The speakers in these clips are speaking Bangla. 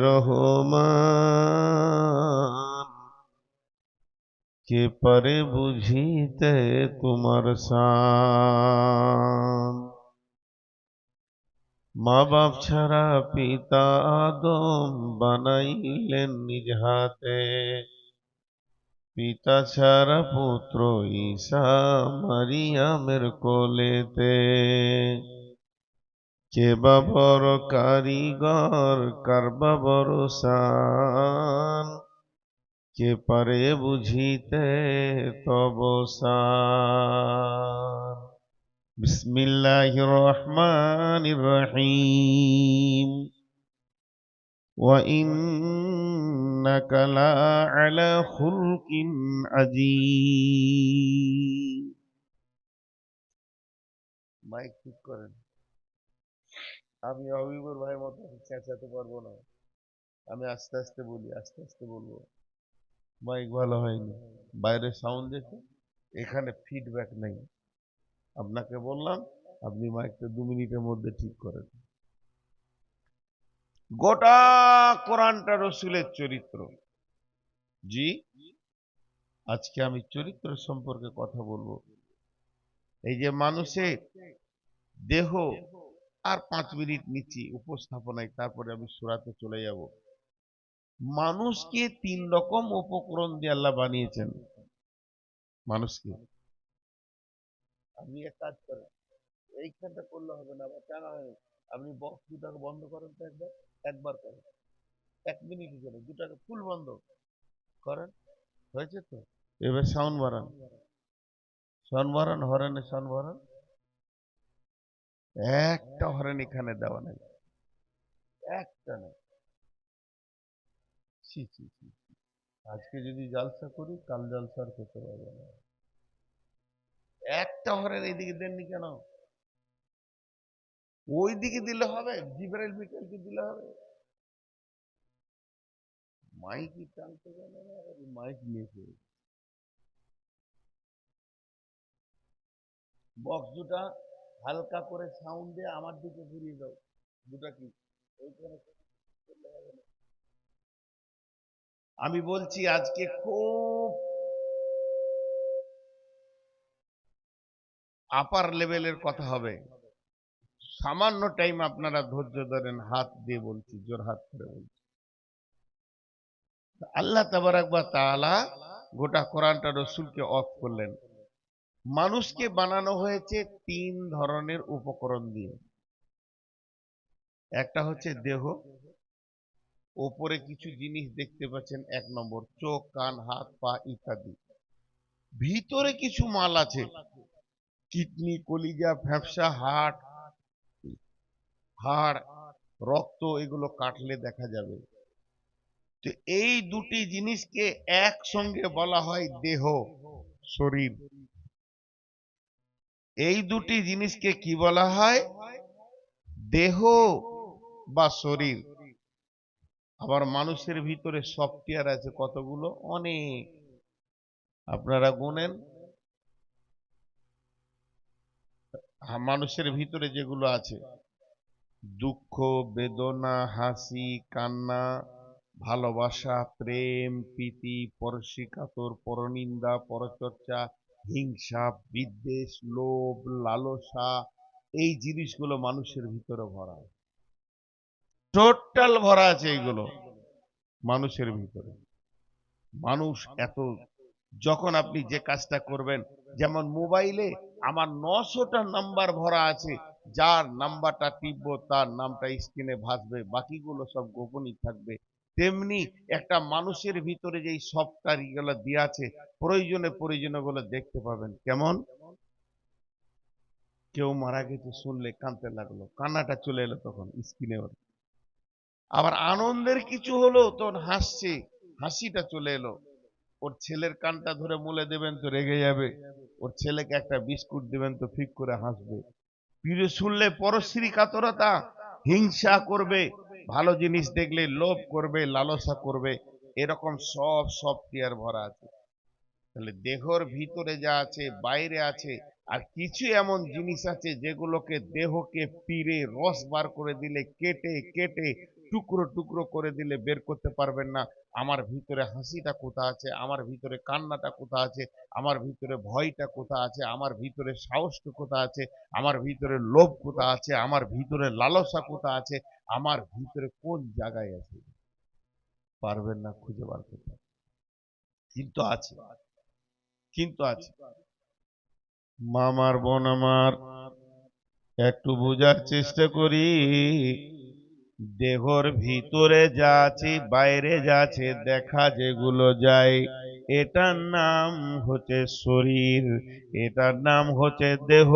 রহমান কে পারে বুঝিতে তোমার শান। মা বাপ ছাড়া পিতা আদম বানাইলেন নিজ হাতে, পিতা ছাড়া পুত্র ঈসা মারিয়ামের কোলেতে। কে বা বড় কারিগর কার বা বড় শান, কে পারে বুঝিতে তব শান। বিসমিল্লাহির রহমানির রহিম। ওয়াইন্নাকা লাআলা খুলকিন আযীম। মাইক ঠিক করেন। আমি অবিবর ভাইয়ের মতো চেঁচাতে পারবো না। আমি আস্তে আস্তে বলি, আস্তে আস্তে বলবো। মাইক ভালো হয়নি, বাইরে সাউন্ড যেত, এখানে ফিডব্যাক নেই। আপনাকে বললাম আপনি মাইকটা 2 মিনিটের মধ্যে ঠিক করেন। গোটা কোরআনটা রসুলের চরিত্র। জি, আজকে আমি চরিত্র সম্পর্কে কথা বলবো। এই যে মানুষের দেহ, আর 5 মিনিট নিচ্ছি উপস্থাপনায়, তারপরে আমি সূরাতে চলে যাব। মানুষকে 3 রকম উপকরণ দিয়ে আল্লাহ বানিয়েছেন। মানুষকে, আপনি এক কাজ করেন, এইখানটা করলে হবে না, আবার টানা হবে। আপনি বক্স দুটাকে বন্ধ করেন তো, একবার একবার করেন, 1 মিনিট জন্য দুটাকে ফুল বন্ধ করেন। হয়েছে তো? এবার সাউন্ড বাড়ান, সাউন্ড বাড়ান, হরেনে সাউন্ড বাড়ান। একটা হরেন এখানে দেওয়া নেই, একটা নেই। ছি ছি ছি, আজকে যদি জালসা করি কাল জালসা আর করতে পারবো না। একটা হরেন এইদিকে দেননি কেন? ওই দিকে দিলে হবে, জিব্রাইল মিকাইলকে দিলে হবে। মাইকই টানতে জানে না, মাইক নিয়েছে। বক্স দুটা হালকা করে সাউন্ড দিয়ে আমার দিকে ঘুরিয়ে দাও। দুটা কি ওইখানে করলে হবে না? আমি বলছি আজকে খুব আপার লেভেলের কথা হবে। সামান্য টাইম আপনারা ধৈর্য ধরেন, হাত দিয়ে বলছি, জোর হাত করে বলছি। আল্লাহ তাবারাক ওয়া তাআলা গোটা কোরআনটা রসুলকে অফ করলেন। মানুষকে বানানো হয়েছে 3 ধরনের উপকরণ দিয়ে। একটা হচ্ছে দেহ, ওপরে কিছু জিনিস দেখতে পাচ্ছেন, 1 নম্বর চোখ, কান, হাত, পা ইত্যাদি। ভিতরে কিছু মাল আছে, কিডনি, কলিজা, ফ্যাপসা, হাড়, রক্ত, এগুলো কাটলে দেখা যাবে। তো এই দুটি জিনিসকে একসঙ্গে বলা হয় দেহ, শরীর। এই দুটি জিনিসকে কি বলা হয়? দেহ বা শরীর। আবার মানুষের ভিতরে সফটওয়্যার আছে কতগুলো, অনেক। আপনারা গুনেন, মানুষের ভিতরে যেগুলো আছে: দুঃখ, বেদনা, হাসি, কান্না, ভালোবাসা, প্রেম, প্রীতি, পরশিকাতর, পরনিন্দা, পরচর্চা, হিংসা, বিদ্বেষ, লোভ, লালসা, এই জিনিসগুলো মানুষের ভিতরে ভরা, টোটাল ভরা আছে এইগুলো মানুষের ভিতরে। মানুষ এত, যখন আপনি যে কাজটা করবেন, যেমন মোবাইলে আমার 900টা নাম্বার ভরা আছে, যার নাম্বারটা টিপবো তার নামটা স্ক্রিনে ভাসবে, বাকিগুলো সব গোপনই থাকবে। তেমনি একটা মানুষের ভিতরে যেই সফটওয়্যার গুলো দেওয়া আছে, প্রয়োজনে প্রয়োজনে গুলো দেখতে পাবেন। কেমন? কেউ মারা গেছে শুনলে কাঁদতে লাগলো, কান্নাটা চলে এলো তখন স্ক্রিনে ওর। আবার আনন্দের কিছু হলো তখন হাসছে, হাসিটা চলে এলো। ওর ছেলের কানটা ধরে মুলে দেবেন তো রেগে যাবে, ওর ছেলেকে একটা বিস্কুট দেবেন তো ফিক করে হাসবে। প্রিয় শুনলে পরশ্রী কাতরতা, হিংসা করবে, ভালো জিনিস দেখলে লোভ করবে, লালসা করবে। এরকম সব সফটওয়্যার ভরা আছে। তাহলে দেহর ভিতরে যা আছে বাইরে আছে, আর কিছু এমন জিনিস আছে যেগুলোকে দেহকে পিড়ে রস বার করে দিলে, কেটে কেটে টুকরো টুকরো করে দিলে বের করতে পারবেন না আমার ভিতরে হাসিটা কোথা আছে, আমার ভিতরে কান্নাটা কোথা আছে, আমার ভিতরে ভয়টা কোথা আছে, আমার ভিতরে সাহসটা কোথা আছে, আমার ভিতরে লোভ কোথা আছে, আমার ভিতরে লালসা কোথা আছে, আমার ভিতরে কোন জায়গায় আছে, পারবেন না খুঁজে বার করতে। কিন্তু আছে, কিন্তু আছে। মামার বোন আমার, একটু বোঝার চেষ্টা করি। দেহর ভিতরে যা আছে, বাইরে যা আছে, দেখা যেগুলো যায়, এটার নাম হচ্ছে শরীর, এটার নাম হচ্ছে দেহ।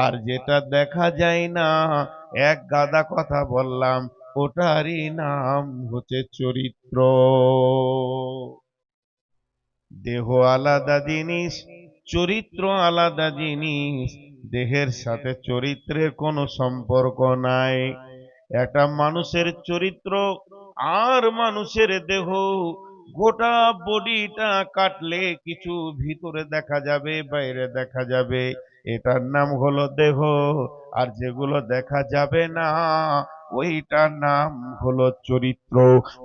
আর যেটা দেখা যায় না, এক গাদা কথা বললাম, ওটারই নাম হচ্ছে চরিত্র। দেহ আলাদা জিনিস, চরিত্র আলাদা জিনিস। দেহের সাথে চরিত্রের কোনো সম্পর্ক নাই। একটা মানুষের চরিত্র আর মানুষের দেহ, গোটা বডিটা কাটলে কিছু ভিতরে দেখা যাবে, বাইরে দেখা যাবে, এটার নাম হলো দেহ। আর যেগুলো দেখা যাবে না, ওইটার নাম হলো চরিত্র।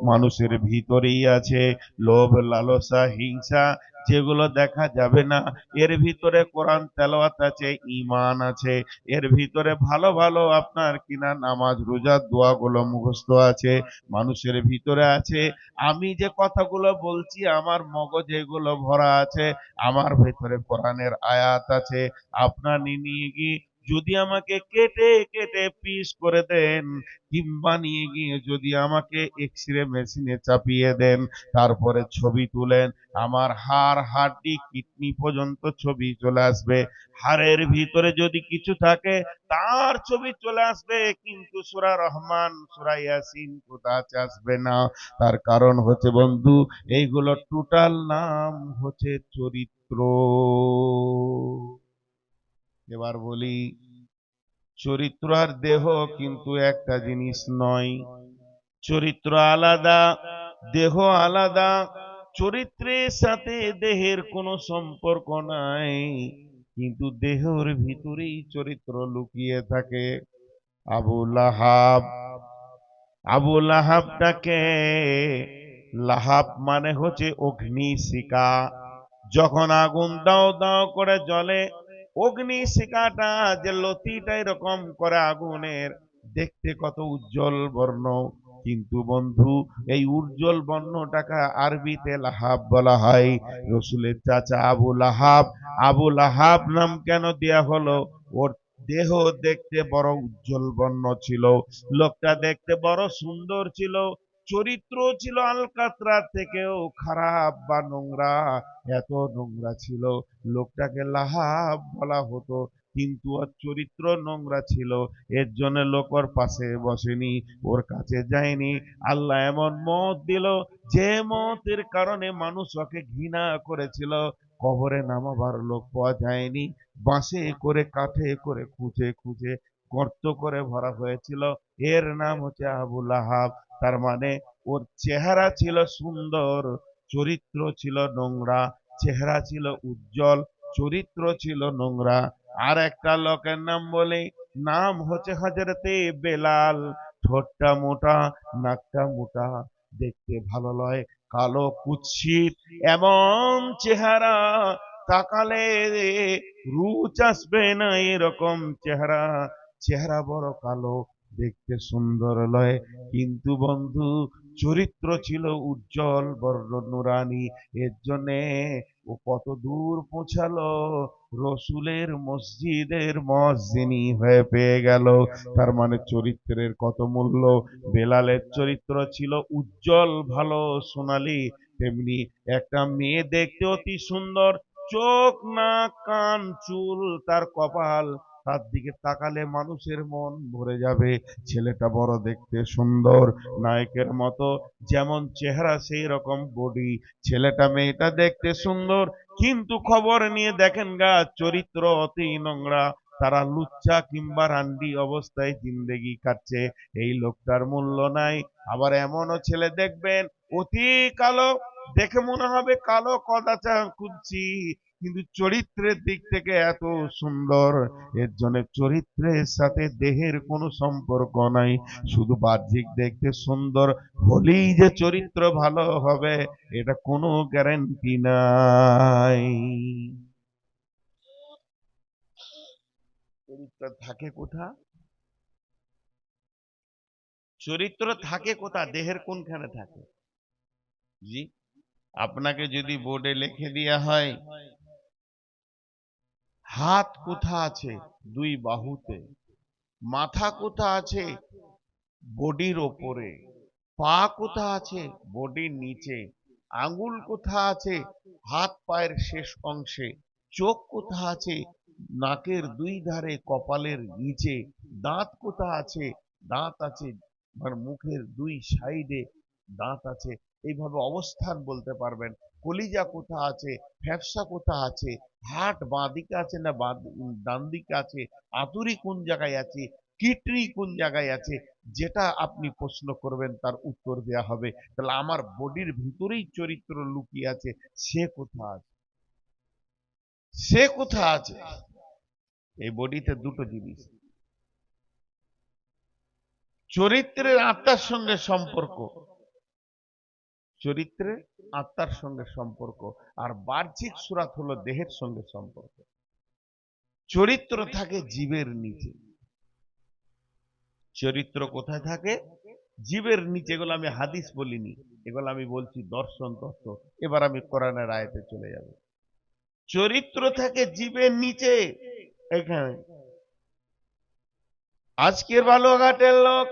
মানুষের ভিতরেই আছে লোভ, লালসা, হিংসা, যেগুলো দেখা যাবে না। এর ভিতরে কোরআন তেলাওয়াত আছে, ঈমান আছে, এর ভিতরে ভালো ভালো আপনার কিনা নামাজ, রোজা, দোয়াগুলো মুখস্থ আছে। মানুষের ভিতরে আছে, আমি যে কথাগুলো বলছি আমার মগজে এগুলো ভরা আছে, আমার ভেতরে কোরআনের আয়াত আছে। আপনার নিয়ে গিয়ে যদি আমাকে কেটে কেটে পিস করে দেন, কিংবা নিয়ে গিয়ে যদি আমাকে এক্সরে মেশিনে চাপিয়ে দেন, তারপরে ছবি তুলেন, আমার হাড়, হাড্ডি, কিডনি পর্যন্ত ছবি চলে আসবে। হাড়ের ভিতরে যদি কিছু থাকে, তার ছবি চলে আসবে, কিন্তু সূরা রহমান, সূরা ইয়াসিন কোথা আছে, আসবে না। তার কারণ হচ্ছে বন্ধু, এইগুলো টোটাল নাম হচ্ছে চরিত্র। এবার বলি, চরিত্র আর দেহ কিন্তু একটা জিনিস নয়। চরিত্র আলাদা, দেহ আলাদা। চরিত্রের সাথে দেহের কোনো সম্পর্ক নাই, কিন্তু দেহের ভিতরেই চরিত্র লুকিয়ে থাকে। আবু লাহাব, আবু লাহাবটাকে, লাহাব মানে হচ্ছে অগ্নিশিখা। যখন আগুন দাও দাও করে জ্বলে, অগ্নিশিখাটা যে লতিটা এরকম করে আগুনের, দেখতে কত উজ্জ্বল বর্ণ, কিন্তু বন্ধু এই উজ্জ্বল বর্ণটাকে আরবিতে লাহাব বলা হয়। রসুলের চাচা আবু লাহাব, আবু লাহাব নাম কেন দেয়া হলো? ওর দেহ দেখতে বড় উজ্জ্বল বর্ণ ছিল, লোকটা দেখতে বড় সুন্দর ছিল, চরিত্র ছিল আলকাতরার থেকেও খারাপ বা নোংরা, এত নোংরা ছিল, লোকটাকে লাহাব বলা হতো। কিন্তু ওর চরিত্র নোংরা ছিল, এর জন্য লোক ওর পাশে বসেনি, ওর কাছে যায়নি। আল্লাহ এমন মত দিল, যে মতের কারণে মানুষ ওকে ঘৃণা করেছিল। কবরে নামাবার লোক পাওয়া যায়নি, বাঁশে করে, কাঠে করে, খুঁজে খুঁজে গর্ত করে ভরা হয়েছিল। এর নাম হচ্ছে আবু লাহাব। তার মানে ওর চেহারা ছিল সুন্দর, চরিত্র ছিল নোংরা। চেহারা ছিল উজ্জ্বল, চরিত্র ছিল নোংরা। আর একটা লোকের নাম বলে, নাম হচ্ছে হযরতে বেলাল। ঠোঁটটা মোটা, নাকটা মোটা, দেখতে ভালো লয়, কালো কুৎসিত, এমন চেহারা, তাকালে রুচ আসবে না এরকম চেহারা। চেহারা বড় কালো, দেখতে সুন্দর লয়, কিন্তু বন্ধু চরিত্র ছিল উজ্জ্বল বর্ণ, নুরানি। এর জন্যে ও কত দূর পৌঁছালো, রসুলের মসজিদের মুয়াজ্জিনি হয়ে পেয়ে গেল। তার মানে চরিত্রের কত মূল্য। বেলালের চরিত্র ছিল উজ্জ্বল, ভালো, সোনালী। তেমনি একটা মেয়ে দেখতে অতি সুন্দর, চোখ, নাক, কান, চুল, তার কপাল, তার দিকে তাকালে মানুষের মন ভরে যাবে। ছেলেটা বড় দেখতে সুন্দর, নায়কের মতো, যেমন চেহারা সেই রকম বডি। ছেলেটা, মেয়েটা দেখতে সুন্দর, কিন্তু খবর নিয়ে দেখেন গা, চরিত্র অতি নোংরা। তারা লুচ্চা কিংবা রান্ডি অবস্থায় জিন্দেগি কাটছে। এই লোকটার মূল্য নাই। আবার এমনও ছেলে দেখবেন, অতি কালো, দেখে মনে হবে কালো কদাচা খুঁজছি, কিন্তু চরিত্রের দিক থেকে এত সুন্দর, এর জন্য চরিত্রের সাথে দেহের কোনো সম্পর্ক নাই। শুধু বাহ্যিক দেখতে সুন্দর হলেই যে চরিত্র ভালো হবে এটা কোনো গ্যারান্টি নাই। চরিত্র থাকে কোথা? চরিত্র থাকে কোথা? দেহের কোনখানে থাকে? জি, আপনাকে যদি বোর্ডে লিখে দেওয়া হয় হাত কোথা আছে? দুই বাহুতে। মাথা কোথা আছে? বডির ওপরে। পা কোথা আছে? বডির নিচে। আঙ্গুল কোথা আছে? হাত পায়ের শেষ অংশে। চোখ কোথা আছে? নাকের দুই ধারে, কপালের নিচে। দাঁত কোথা আছে? দাঁত আছে মানে মুখের দুই সাইডে দাঁত আছে। এইভাবে অবস্থান বলতে পারবেন। কলিজা কোথা আছে? ফ্যাপসা কোথা আছে? হার্ট বাঁ দিকে আছে না ডান দিকে আছে? আতুরি কোন জায়গায় আছে? কিডনি কোন জায়গায় আছে? যেটা আপনি প্রশ্ন করবেন তার উত্তর দেয়া হবে। তাহলে আমার বডির ভিতরেই চরিত্র লুকিয়ে আছে। সে কোথা আছে? সে কোথা আছে? এই বডিতে দুটো জিনিস, চরিত্রের আত্মার সঙ্গে সম্পর্ক, চরিত্রের আত্মার সঙ্গে সম্পর্ক, আর বাহ্যিক সুরাত হলো দেহের সঙ্গে সম্পর্ক। চরিত্র থাকে জীবের নিচে। চরিত্র কোথায় থাকে? জীবের নিচে। এগুলো আমি হাদিস বলিনি, এগুলো আমি বলছি দর্শন তত্ত্ব। এবার আমি কোরআনের আয়াতে চলে যাব। চরিত্র থাকে জীবের নিচে, এখানে। আজকের বালুঘাটের লোক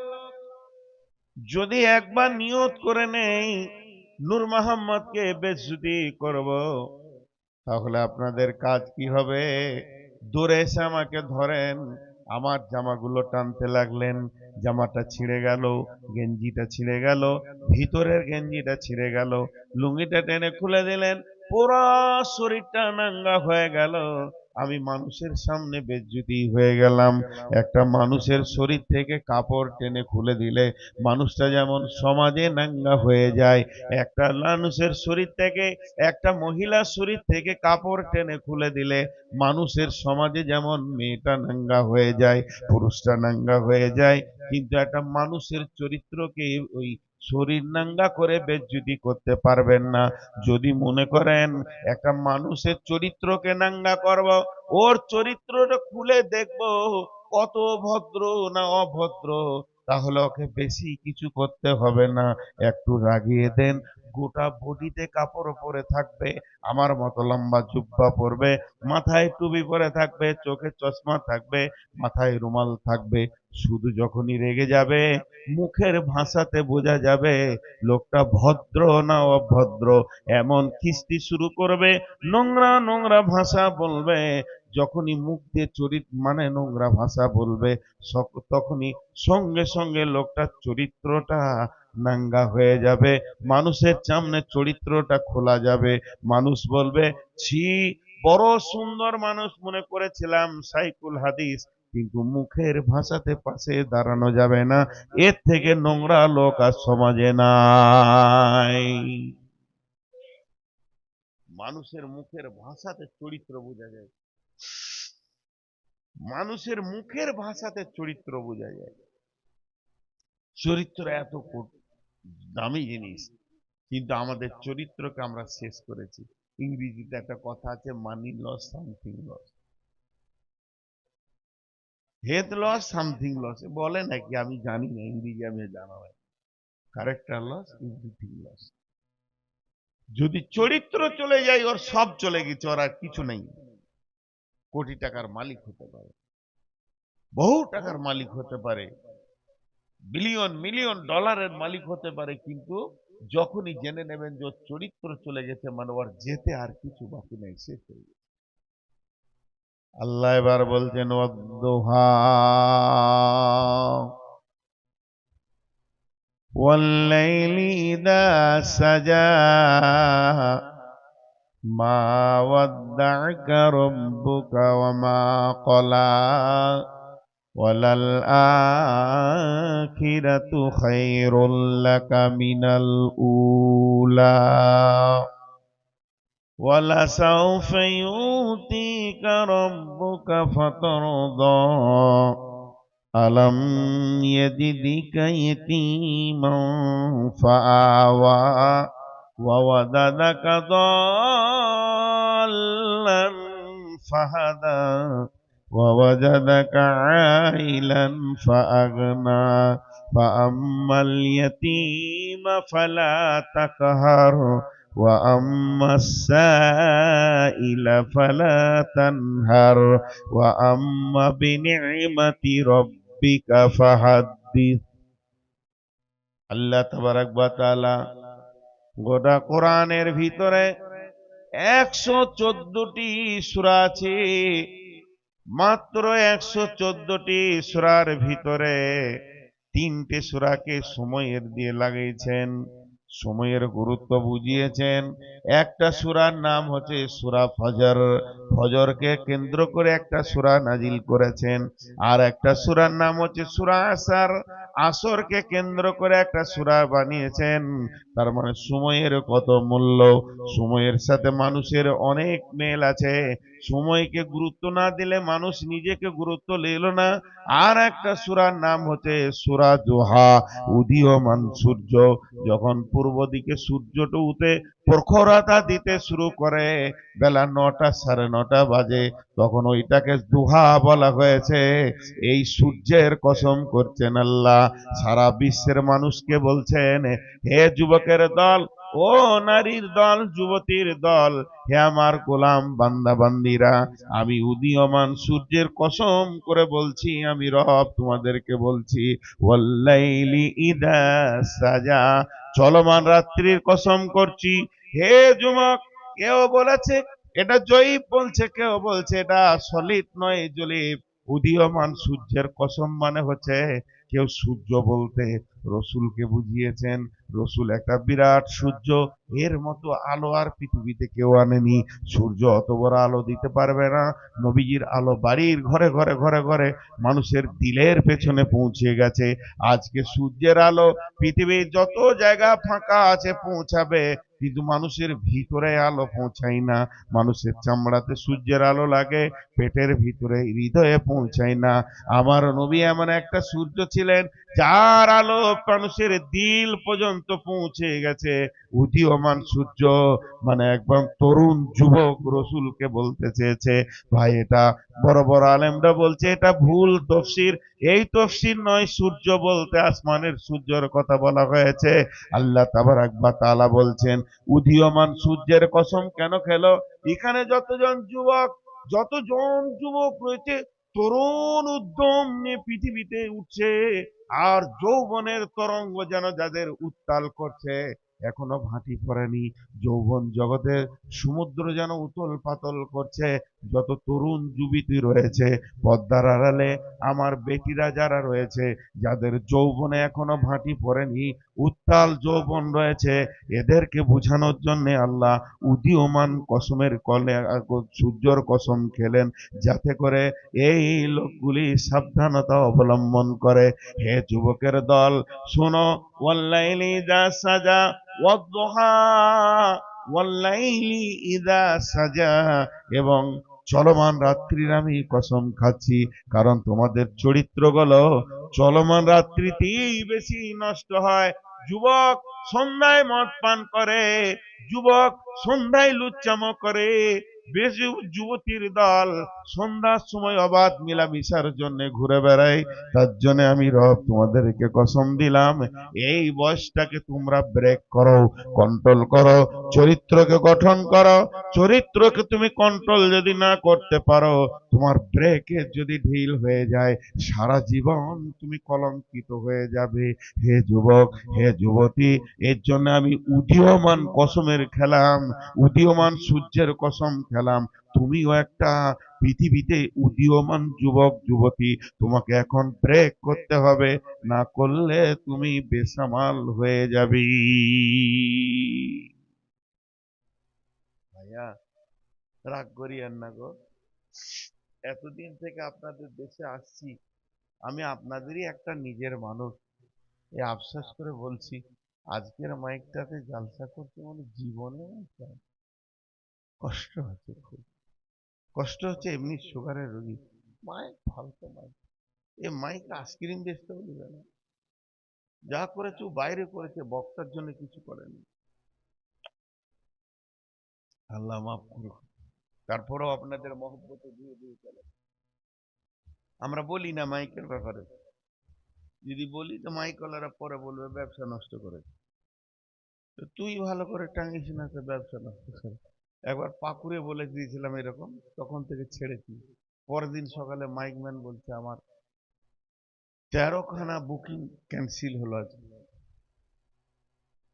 যদি একবার নিয়ত করে নেই নূর মোহাম্মদকে বেজ্জতি করব, তাহলে আপনাদের কাজ কি হবে? দূরে এসে আমাকে ধরেন, আমার জামাগুলো টানতে লাগলেন, জামাটা ছিঁড়ে গেল, গেঞ্জিটা ছিঁড়ে গেল, ভিতরের গেঞ্জিটা ছিঁড়ে গেল, লুঙ্গিটা টেনে খুলে দিলেন, পুরো শরীরটা নাঙ্গা হয়ে গেল। আমি মানুষের সামনে বেজ্জতি হয়ে গেলাম। একটা মানুষের শরীর থেকে কাপড় টেনে খুলে দিলে মানুষটা যেমন সমাজে নাঙ্গা হয়ে যায়, একটা মানুষের শরীর থেকে, একটা মহিলার শরীর থেকে কাপড় টেনে খুলে দিলে মানুষের সমাজে যেমন মেয়েটা নাঙ্গা হয়ে যায়, পুরুষটা নাঙ্গা হয়ে যায়, কিন্তু একটা মানুষের চরিত্রকে ওই শরীর নাঙ্গা করে বেজ্জতি করতে পারবেন না। যদি মনে করেন একটা মানুষের চরিত্রকে নাঙ্গা করব, ওর চরিত্রটা খুলে দেখব কত ভদ্র না অভদ্র, তাহলে ওকে বেশি কিছু করতে হবে না, একটু রাগিয়ে দেন, গোটা বডিতে কাপড় পরে থাকবে, আমার মতো লম্বা জুব্বা পরবে, মাথায় টুপি পরে থাকবে, চোখে চশমা থাকবে, মাথায় রুমাল থাকবে। শুধু যখনই রেগে যাবে মুখের ভাষাতে বোঝা যাবে লোকটা ভদ্র না অভদ্র। এমন খিস্তি শুরু করবে, নোংরা নোংরা ভাষা বলবে। যখনই মুখ দিয়ে মানে নোংরা ভাষা বলবে, তখনই সঙ্গে সঙ্গে লোকটার চরিত্রটা নাঙ্গা হয়ে যাবে, মানুষের সামনে চরিত্রটা খোলা যাবে। মানুষ বলবে, ছি, বড় সুন্দর মানুষ মনে করেছিলাম সাইকুল হাদিস, কিন্তু মুখের ভাষাতে পাশে দাঁড়ানো যাবে না, এর থেকে নোংরা লোক আর সমাজে নাই। মানুষের মুখের ভাষাতে চরিত্র বোঝা যায়, মানুষের মুখের ভাষাতে চরিত্র বোঝা যায়। চরিত্র এত দামি জিনিস, কিন্তু আমাদের চরিত্রকে আমরা শেষ করেছি। ইংরেজিতে একটা কথা আছে, money loss something loss, head loss something loss বলে নাকি আমি জানি না, ইংরেজি আমি জানা হয়। Character loss, everything loss. যদি চরিত্র চলে যায় ওর সব চলে গেছে, ওর আর কিছু নেই। কোটি টাকার মালিক হতে পারে, বহু টাকার মালিক হতে পারে, বিলিয়ন মিলিয়ন ডলারের মালিক হতে পারে, কিন্তু যখনই জেনে নেবেন যে ওর চরিত্র চলে গেছে, মানে ওর যেতে আর কিছু বাকি নেই, শেষ হয়ে গেছে। আল্লাহ এবার বলছেন ওয়াদ্দুহা ওয়াল্লাইলি ইযা সাজা মা ওয়াদ্দা'কা রাব্বুকা ওয়া মা ক্বালা ওয়ালাল আখিরাতু খায়রুল লাকা মিনাল উলা ولسوف يؤتيك ربك فترضى ألم يجدك يتيما فآوى ووجدك ضالا فهدى ووجدك عائلا فأغنى فأما اليتيم فلا تقهر وأما السائل فلا تنهر وأما بنعمة ربك فحدث। আল্লাহ তাবারাক ওয়া তাআলা গোটা কোরআনের ভিতরে 114টি সূরা আছে। মাত্র 114টি সূরার ভিতরে 3টে সূরাকে সময়ের দিয়ে লাগিয়েছেন, সময়ের গুরুত্ব বুঝিয়েছেন। একটা সূরার নাম হচ্ছে সূরা ফজর, ফজরকে কেন্দ্র করে একটা সূরা নাজিল করেছেন। আর একটা সূরার নাম হচ্ছে সূরা আসর, আসরকে কেন্দ্র করে একটা সূরা বানিয়েছেন। তার মানে সময়ের কত মূল্য, সময়ের সাথে মানুষের অনেক মেল আছে। সময়কে গুরুত্ব না দিলে মানুষ নিজেকে গুরুত্ব নিল না। আর একটা সূরার নাম হচ্ছে সূরা দুহা, উদীয়মান সূর্য যখন পূর্ব দিকে সূর্যটা উঠে প্রখরতা দিতে শুরু করে, বেলা 9টা 9:30 বাজে, তখন ওইটাকে দুহা বলা হয়েছে। এই সূর্যের কসম করছেন আল্লাহ, সারা বিশ্বের মানুষকে বলছেন, হে যুবকের দল, ও নারীর দল, যুবতীর দল, হে আমার গোলাম বান্দা বান্দিরা, আমি উদীয়মান সূর্যের কসম করে বলছি, আমি রব তোমাদেরকে বলছি, ওয়াল্লাইলি ইদা সাজা, চলমান রাত্রির কসম করছি। হে যুবক, কেউ বলেছে এটা জয়ীব বলছে, কেউ বলছে এটা সলিড নয়, জলিব। উদীয়মান সূর্যের কসম মানে হচ্ছে, কেউ সূর্য বলতে রসুলকে বুঝিয়েছেন, রসুল একটা বিরাট সূর্য, এর মতো আলো আর পৃথিবীতে কেউ আনেনি। সূর্য অত বড় আলো দিতে পারবে না। নবীজির আলো বাড়ির ঘরে ঘরে ঘরে ঘরে মানুষের দিলের পেছনে পৌঁছে গেছে। আজকে সূর্যের আলো পৃথিবীর যত জায়গা ফাঁকা আছে পৌঁছাবে, কিন্তু মানুষের ভিতরে আলো পৌঁছায় না। মানুষের চামড়াতে সূর্যের আলো লাগে, পেটের ভিতরে হৃদয়ে পৌঁছায় না। আমার নবী এমন একটা সূর্য ছিলেন, যার আলো মানুষের দিল পর্যন্ত পৌঁছে গেছে। উদীয়মান সূর্য মানে একদম তরুণ যুবক রসুলকে বলতে চেয়েছে। ভাই, এটা বড় বড় আলেমরা বলছে এটা ভুল তফসির। এই তফসির নয়, সূর্য বলতে আসমানের সূর্যের কথা বলা হয়েছে। আল্লাহ তাবারাক ওয়া তাআলা বলছেন, উদীয়মান সূর্যের কসম কেন খেলো? এখানে যতজন যুবক রয়েছে, তরুণ উদ্যম নিয়ে পৃথিবীতে উঠছে, আর যৌবনের তরঙ্গ যেন যাদের উত্তাল করছে, এখনো ভাটি পড়েনি। যৌবন জগতের সমুদ্র যেন উতল পাতল করছে। যত তরুণ যুবতী রয়েছে পদ্মার আড়ালে, আমার বেটিরা যারা রয়েছে, যাদের যৌবনে এখনো ভাটি পড়েনি, উত্তাল যৌবন রয়েছে, এদেরকে বোঝানোর জন্য আল্লাহ উদীয়মান কসমের কলে সূর্যর কসম খেলেন, যাতে করে এই লোকগুলি সাবধানতা অবলম্বন করে। হে যুবকের দল, শোনো, ওয়াল্লাইলি ইযা সাজা ওয়াদ-দুহা, ওয়াল্লাইলি ইযা সাজা, এবং চলমান রাত্রির আমি কসম খাচ্ছি, কারণ তোমাদের চরিত্রগুলো চলমান রাত্রিতেই বেশি নষ্ট হয়। যুবক সন্ধ্যায় মদ পান করে, যুবক সন্ধ্যায় লুচ্চামো করে, বেশি যুবতীর দল সন্ধ্যার সময় অবাধ মিলামিশার জন্য ঘুরে বেড়ায়। তার জন্য আমি রব তোমাদেরকে কসম দিলাম, এই বয়সটাকে তোমরা ব্রেক করো, কন্ট্রোল করো, চরিত্রকে গঠন করো। চরিত্রকে তুমি কন্ট্রোল যদি না করতে পারো, তোমার ব্রেকে যদি ঢিল হয়ে যায়, সারা জীবন তুমি কলঙ্কিত হয়ে যাবে। হে যুবক, হে যুবতী, এর জন্য আমি উদীয়মান কসমের খেলাম, উদীয়মান সূর্যের কসম খেলাম। তুমিও একটা পৃথিবীতে উদীয়মান যুবক যুবতী, তোমাকে এখন ব্রেক করতে হবে, না করলে তুমি বেসামাল হয়ে যাবে। ভাইয়া, রাগ করিয়েন না গো, এতদিন থেকে আপনাদের দেশে আসছি, আমি আপনাদেরই একটা নিজের মানুষ। এই আফসোস করে বলছি, আজকের মাইকটাতে জালসা করতে মানে জীবনে কষ্ট হচ্ছে, খুব কষ্ট হচ্ছে। এমনি সুগারের রোগী, মাইক ফালতু মাইক, এ মাইক আইসক্রিম বেচতে বলবে না, যা করেছে ও বাইরে করেছে, বক্তার জন্য কিছু করেনি। আল্লাহ মাফ করুক। তারপরেও আপনাদের মহব্বতে দিয়ে দিয়ে চলে। আমরা বলি না মাইকের ব্যাপারে, যদি বলি তো মাইকওয়ালারা পরে বলবে ব্যবসা নষ্ট করেছে। তো তুই ভালো করে টাঙিস না, তো ব্যবসা নষ্ট করে। একবার পাকুড়ে বলে দিয়েছিলাম এরকম, তখন থেকে ছেড়েছি। পরের দিন সকালে মাইকম্যান বলছে আমার 13খানা বুকিং ক্যান্সেল হলো আজ,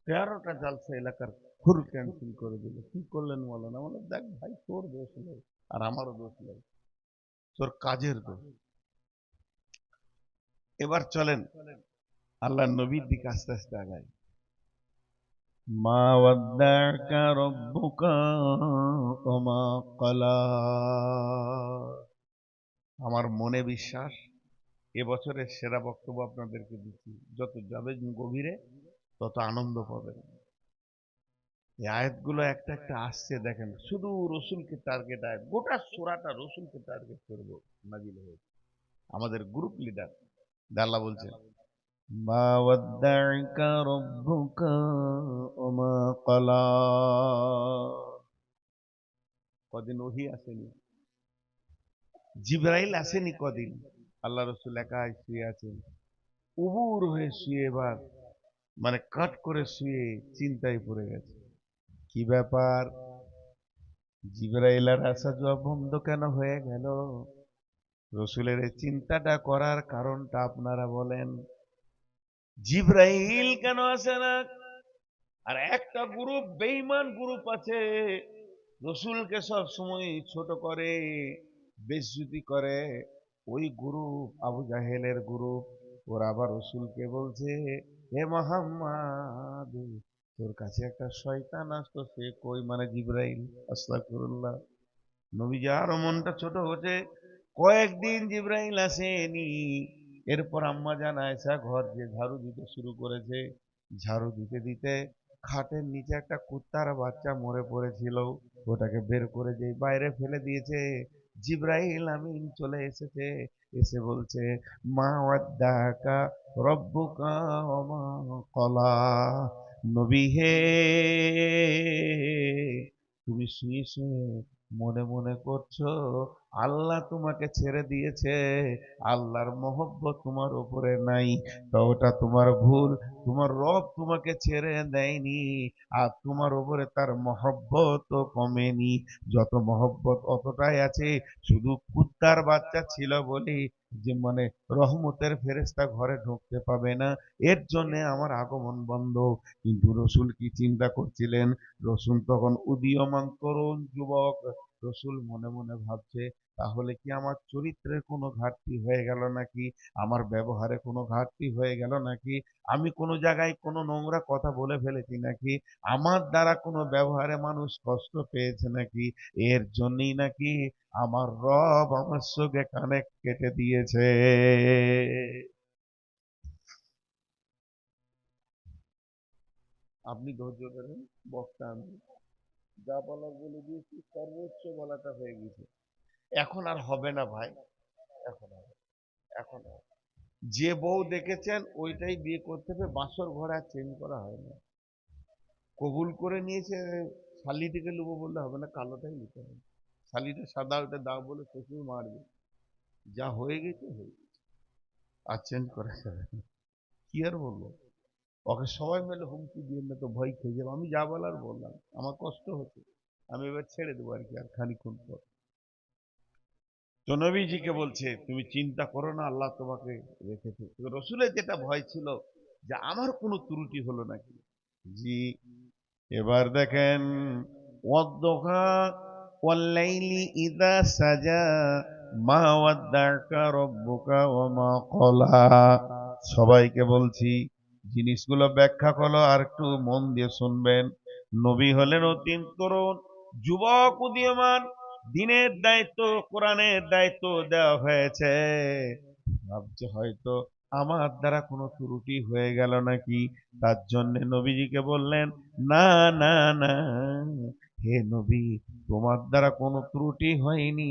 13টা জালসা এলাকার ফুল ক্যান্সেল করে দিল। কি করলেন বলেন? আমাদের দেখ ভাই, তোর দোষ নেই আর আমারও দোষ নেই, তোর কাজের দোষ। এবার চলেন আল্লাহ নবীর দিকে আস্তে আস্তে আগাই। মা ওয়াদ্দাকা রব্বুকা ওয়া মা ক্বালা। আমার মনে বিশ্বাস এবছরের সেরা বক্তব্য আপনাদেরকে দিচ্ছি। যত যাবেন গভীরে তত আনন্দ পাবেন। এই আয়াতগুলো একটা একটা আসছে, দেখেন শুধু রসুলকে টার্গেট আয়াত, গোটা সূরাটা রসুলকে টার্গেট করবো নাজিল হয়েছে। আমাদের গ্রুপ লিডার আল্লাহ বলছেন মা ওয়াদ্দাকা রব্বুকা ওয়া মা ক্বালা। কদিন ওহী আসেনি, জিবরাইল আসেনি কদিন, আল্লাহ রসুল একাই শুয়ে আছেন, উবুর হয়ে শুয়ে, এবার মানে কাট করে শুয়ে চিন্তায় পড়ে গেছে। কি ব্যাপার, জিবরাইল আর আসা যাওয়া বন্ধ কেন হয়ে গেল? রসুলের এই চিন্তাটা করার কারণটা আপনারা বলেন। জিবরাইল কেন আসে না? আর একটা গ্রুপ বেঈমান গ্রুপ আছে, রসুলকে সব সময় ছোট করে, বেইজ্জতি করে। ওই গ্রুপ আবু জাহেলের গ্রুপ, ওরা আবার রসুলকে বলছে হে মুহাম্মদ, তোর কাছে একটা শয়তান আসতো, সে কই? মানে জিবরাইল। আস্তাগফিরুল্লাহ। নবীজি আরো মনটা ছোট হচ্ছে। কয়েকদিন জিবরাইল আসেনি। এরপর আম্মা জান আয়েশা ঘর যে ঝাড়ু দিতে শুরু করেছে, ঝাড়ু দিতে দিতে খাটের নিচে একটা কুত্তার বাচ্চা মরে পড়েছিল, ওটাকে বের করে যে বাইরে ফেলে দিয়েছে। জিবরাইল আমিন চলে এসেছে, এসে বলছে মা ওয়াদ্দাকা রব্বুকা ওয়া মা ক্বালা। নবী হে, তুমি শুয়ে শুয়ে মনে মনে করছো আল্লাহ তোমাকে ছেড়ে দিয়েছে, আল্লাহর মহব্বত তোমার উপরে নাই। তো ওটা তোমার ভুল, তোমার রব তোমাকে ছেড়ে দেয়নি, আর তোমার উপরে তার মহব্বত কমেনি। যত মহব্বত অতটাই আছে, শুধু কুত্তার বাচ্চা ছিল বলি যে মানে রহমতের ফেরেশতা ঘরে ঢুকতে পাবে না, এর জন্য আমার আগমন বন্ধ। কিন্তু রসুল কি চিন্তা করছিলেন? রসুল তখন উদীয়মান তরুণ যুবক। রসুল মনে মনে ভাবছে তাহলে কি আমার চরিত্রের কোনো ঘাটতি হয়ে গেল নাকি, আমার ব্যবহারে কোনো ঘাটতি হয়ে গেল নাকি, আমি কোনো জায়গায় কোনো নোংরা কথা বলে ফেলেছি নাকি, আমার দ্বারা কোনো ব্যবহারে মানুষ কষ্ট পেয়েছে নাকি, এর জন্যই নাকি আমার রব আমার সঙ্গে কানেক্ট কেটে দিয়েছে। আপনি ধৈর্য ধরেন, বক্তা আমি যা বলার বলে দিয়েছি, সর্বোচ্চ বলাটা হয়ে গেছে। এখন আর হবে না ভাই, এখন আর, এখন আর। যে বউ দেখেছেন ওইটাই বিয়ে করতে হবে, বাসর ঘর আর চেঞ্জ করা হয় না। কবুল করে নিয়েছে, শালিটিকে নেবো বললে হবে না, কালোটাই নিতে হবে। শালিটা সাদা, ওটা দাও বলে শ্বশুর মারবে। যা হয়ে গেছে হয়ে গেছে, আর চেঞ্জ করা যাবে না। কি আর বলবো, ওকে সবাই মিলে হুমকি দিয়ে না তো ভয় খেয়ে যাবো। আমি যা বলার বললাম, আমার কষ্ট হচ্ছে, আমি এবার ছেড়ে দেবো আর কি, আর খানিক্ষণ পর। তো নবীজিকে বলছে তুমি চিন্তা করো না, আল্লাহ তোমাকে রেখেছে। তো রসুলের যেটা ভয় ছিল যে আমার কোনো ত্রুটি হলো নাকি। জি। এবার দেখেন ওয়াদ্দুহা ওয়াল্লাইলি ইযা সাজা মা ওয়াদ্দাকা রব্বুকা ওয়া মা ক্বালা। সবাইকে বলছি জিনিসগুলো ব্যাখ্যা করো, আর একটু মন দিয়ে শুনবেন। নবী হলেন অতীন তরুণ যুবক উদীয়মান, দিনের দায়িত্ব, কোরআনের দায়িত্ব দেওয়া হয়েছে। ভাবছে হয়তো আমার দ্বারা কোনো ত্রুটি হয়ে গেল নাকি, তার জন্য নবীজিকে বললেন না না না, হে নবী, তোমার দ্বারা কোনো ত্রুটি হয়নি,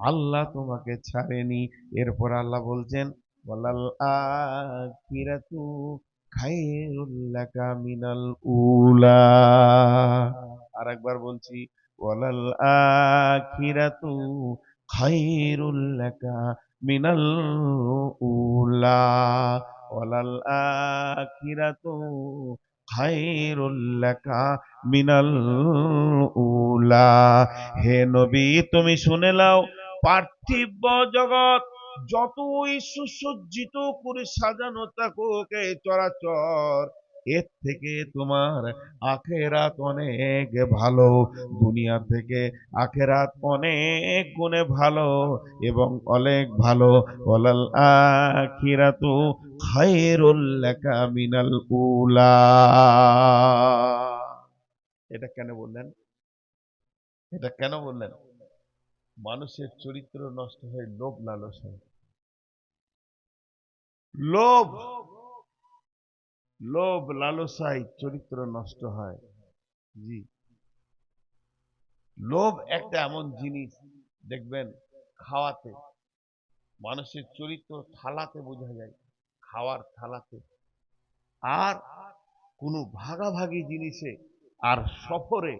আল্লাহ তোমাকে ছাড়েনি। এরপর আল্লাহ বলছেন, ওয়ালাল আখিরাতু খায়রুল লাকা মিনাল উলা। আরেকবার বলছি, ওয়ালাল আখিরাতু খায়রুল লাকা মিনাল উলা। ওয়ালাল আখিরাতু খায়রুল লাকা মিনাল উলা। হে নবী, তুমি শুনে নাও, পার্থিব জগৎ যতই সুসজ্জিত করে সাজানো থাকুক এই চরাচর, এর থেকে তোমার আখেরাত অনেক ভালো। দুনিয়া থেকে আখেরাত অনেক গুণে ভালো এবং অনেক ভালো। ওয়ালাল আখিরাতু খায়রুল লাকা মিনাল উলা। এটা কেন বললেন? এটা কেন বললেন? মানুষের চরিত্র নষ্ট হয় লোভ লালসায়। লোভ, লোভ লালসায় চরিত্র নষ্ট হয়। জি, লোভ একটা এমন জিনিস, দেখবেন খাওয়াতে মানুষের চরিত্র থালাতে বোঝা যায়, খাওয়ার থালাতে। আর কোনো ভাগাভাগি জিনিসে আর সফরে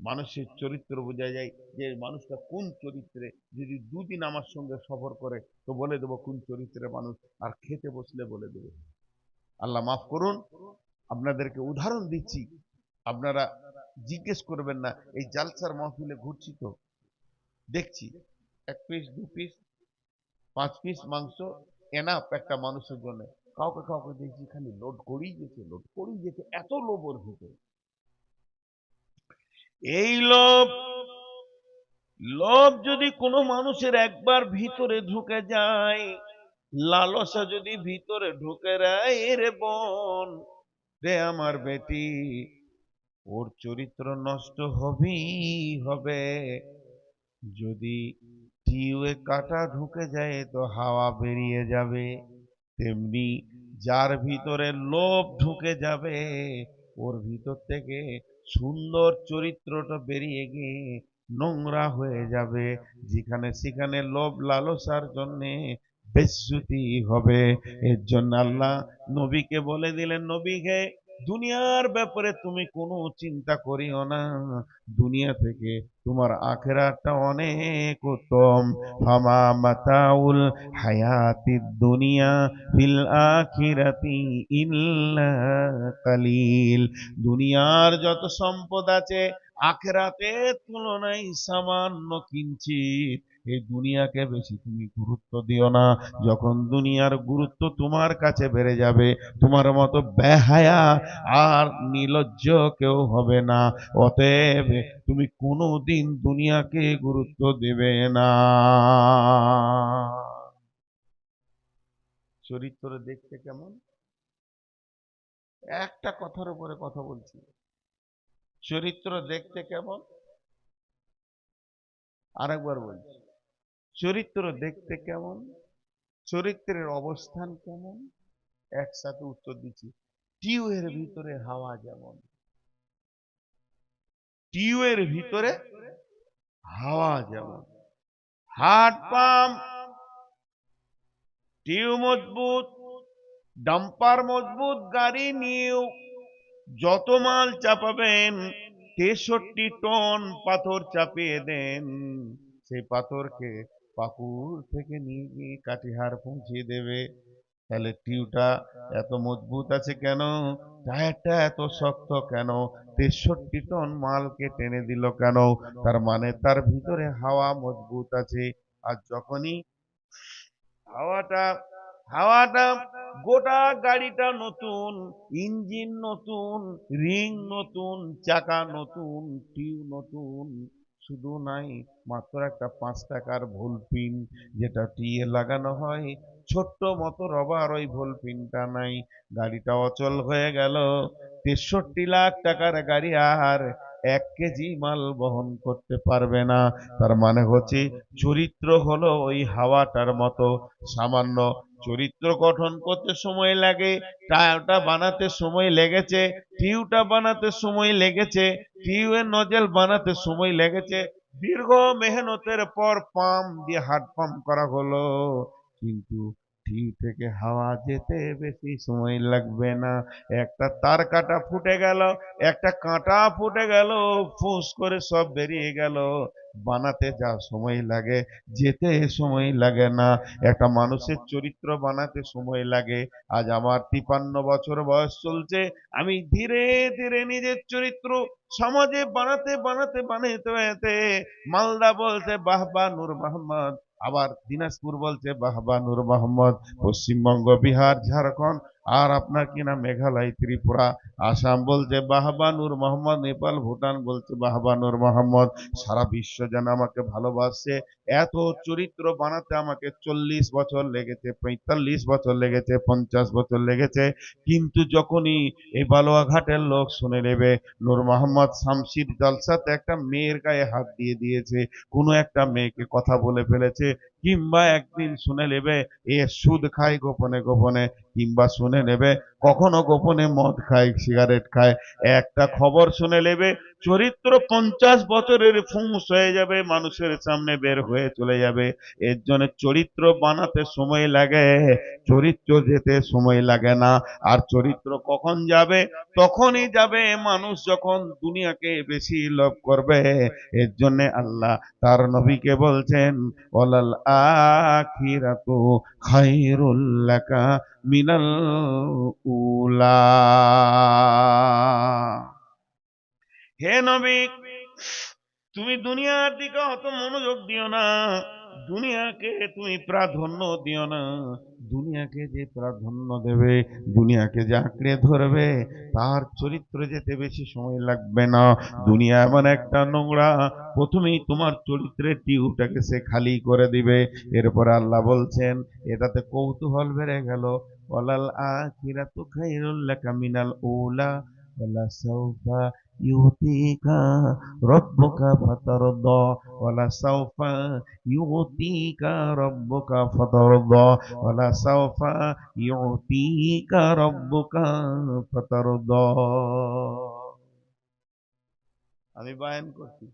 মানুষের চরিত্র বোঝা যায় যে মানুষটা কোন চরিত্রে। যদি দুদিন আমার সঙ্গে সফর করে তো বলে দেবো কোন চরিত্রের মানুষ, আর খেতে বসলে বলে দেবো। আল্লাহ মাফ করুন, আপনাদেরকে উদাহরণ দিচ্ছি, আপনারা জিজ্ঞেস করবেন না। এই জালসার মাহফিলে ঘুরছি তো দেখছি 1 পিস 2 পিস 5 পিস মাংস এনাফ একটা মানুষের জন্য। কাউকে কাউকে দেখছি খালি লোড করেই যেতে, লোড করেই যেতে, এত লোভ ওর ভিতরে। এই লোভ, লোভ যদি কোনো মানুষের একবার ভিতরে ঢুকে যায়, লালসা যদি ভিতরে ঢুকে যায়, রে বোন, রে আমার বেটি, ওর চরিত্র নষ্ট হবেই হবে। যদি টিউবে কাঁটা ঢুকে যায় তো হাওয়া বেরিয়ে যাবে, তেমনি যার ভিতরে লোভ ঢুকে যাবে ওর ভিতর থেকে সুন্দর চরিত্রটা বেরিয়ে গিয়ে নোংরা হয়ে যাবে। যেখানে সেখানে লোভ লালসার জন্যে বেজ্জতি হবে। এর জন্য আল্লাহ নবীকে বলে দিলেন, নবীকে দুনিয়ার ব্যাপারে তুমি কোনো চিন্তা করিও না, দুনিয়া থেকে তোমার আখেরাতটা অনেক উত্তম। ফামা মাতাউল হায়াতিদ দুনিয়া ফিল আখিরাতি ইল্লা কালিল। দুনিয়ার যত সম্পদ আছে আখেরাতের তুলনায় সামান্য কিঞ্চিত। এই দুনিয়াকে বেশি তুমি গুরুত্ব দিও না। যখন দুনিয়ার গুরুত্ব তোমার কাছে বেড়ে যাবে, তোমার মতো বেহায়া আর নির্লজ্জ কেউ হবে না। অতএব তুমি কোনোদিন দুনিয়াকে গুরুত্ব দেবে না। চরিত্র দেখতে কেমন? একটা কথার উপরে কথা বলছি, চরিত্র দেখতে কেমন? আরেকবার বলছি, চরিত্র দেখতে কেমন, চরিত্রের অবস্থান কেমন? একসাথে উত্তর দিচ্ছি, টিউবের ভিতরে হাওয়া যেমন, টিউবের ভিতরে হাওয়া যেমন। হার্ট পাম্প, টিউব মজবুত, ডাম্পার মজবুত, গাড়ি নিউ, যত মাল চাপাবেন 63 টন পাথর চাপিয়ে দেন, সেই পাথরকে পাকুড় থেকে নিয়ে গিয়ে কাটিহার পৌঁছে দেবে। তাহলে টিউটা এত মজবুত আছে কেন? টায়ারটা এত শক্ত কেন? 63 টন মালকে টেনে দিল কেন? তার মানে তার ভিতরে হাওয়া মজবুত আছে। আর যখনই হাওয়াটা হাওয়াটা গোটা গাড়িটা নতুন, ইঞ্জিন নতুন, রিং নতুন, চাকা নতুন, টিউব নতুন, শুধু নাই মাত্র একটা 5 টাকার ভুল পিন যেটা টিয়ে লাগানো হয়, ছোট্ট মতো রবার ওই ভুল পিনটা নাই, গাড়িটা অচল হয়ে গেল। 63 লাখ টাকার গাড়ি আর 1 কেজি মাল বহন করতে পারবে না। তার মানে হচ্ছে চরিত্র হলো ওই হাওয়াটার মতো, সামান্য চরিত্র গঠন করতে সময় লাগে, টায়ারটা বানাতে সময় লেগেছে, টিউটা বানাতে সময় লেগেছে, টিউয়ের নজেল বানাতে সময় লেগেছে, দীর্ঘ মেহনতের পর পাম্প দিয়ে হাত পাম্প করা হলো, কিন্তু টিউ থেকে হাওয়া যেতে বেশি সময় লাগবে না। একটা তার কাটা ফুটে গেল, একটা কাঁটা ফুটে গেল, ফুস করে সব বেরিয়ে গেল। বানাতে যা সময় লাগে যেতে সময় লাগে না। একটা মানুষের চরিত্র বানাতে সময় লাগে। আজ আমার 53 বছর বয়স চলছে, আমি ধীরে ধীরে নিজের চরিত্র সমাজে বানাতে বানাতে বানাতে বানাতে মালদা বলছে বাহবা নূর মোহাম্মদ, আবার দিনাজপুর বলছে বাহবা নূর মোহাম্মদ, পশ্চিমবঙ্গ, বিহার, ঝাড়খণ্ড, আর আপনার কিনা মেঘালয়, ত্রিপুরা, আসাম বলছে বাহবা নূর মোহাম্মদ, নেপাল, ভুটান বলছে বাহবা নূর মোহাম্মদ। সারা বিশ্ব যেন আমাকে ভালোবাসছে। এত চরিত্র বানাতে আমাকে 40 বছর লেগেছে, 45 বছর লেগেছে, 50 বছর লেগেছে। কিন্তু যখনই এই বালুয়াঘাটের লোক শুনে নেবে নূর মোহাম্মদ শামসির জলসাতে একটা মেয়ের গায়ে হাত দিয়ে দিয়েছে, কোনো একটা মেয়েকে কথা বলে ফেলেছে, কিংবা একদিন শুনে নেবে এ সুদ খায় গোপনে গোপনে, কিংবা শুনে নেবে কখনো গোপনে মদ খায়, সিগারেট খায়, একটা খবর শুনে নেবে চরিত্র 50 বছরের ফুঁস হয়ে যাবে, মানুষের সামনে বের হয়ে চলে যাবে। এর জন্য চরিত্র বানাতে সময় লাগে, চরিত্র যেতে সময় লাগে না। আর চরিত্র কখন যাবে? তখনই যাবে মানুষ যখন দুনিয়াকে বেশি লোভ করবে। এর জন্য আল্লাহ তার নবীকে বলছেন ওয়ালাল আখিরাতু খায়রুল লাকা মিনাল উলা। হে নবী, তুমি দুনিয়ার দিকে অত মনোযোগ দিও না, দুনিয়াকে তুমি প্রাধান্য দিও না। দুনিয়াকে যে প্রাধান্য দেবে, দুনিয়াকে যে আঁকড়ে ধরবে, তার চরিত্র যেতে বেশি সময় লাগবে না। দুনিয়া এমন একটা নোংরা, প্রথমেই তোমার চরিত্রের টিউবটাকে সে খালি করে দিবে। এরপর আল্লাহ বলছেন, এটাতে কৌতূহল বেড়ে গেল, ওয়ালাল আখিরাতু খায়রুল লাকা মিনাল উলা ওয়ালা সাউফা ইউতিকা রব্বুকা ফাতারদা ওয়ালা সাউফা ইউতিকা রব্বুকা ফাতারদা ওয়ালা সাউফা ইউতিকা রব্বুকা ফাতারদা। আমি বায়ান করছি,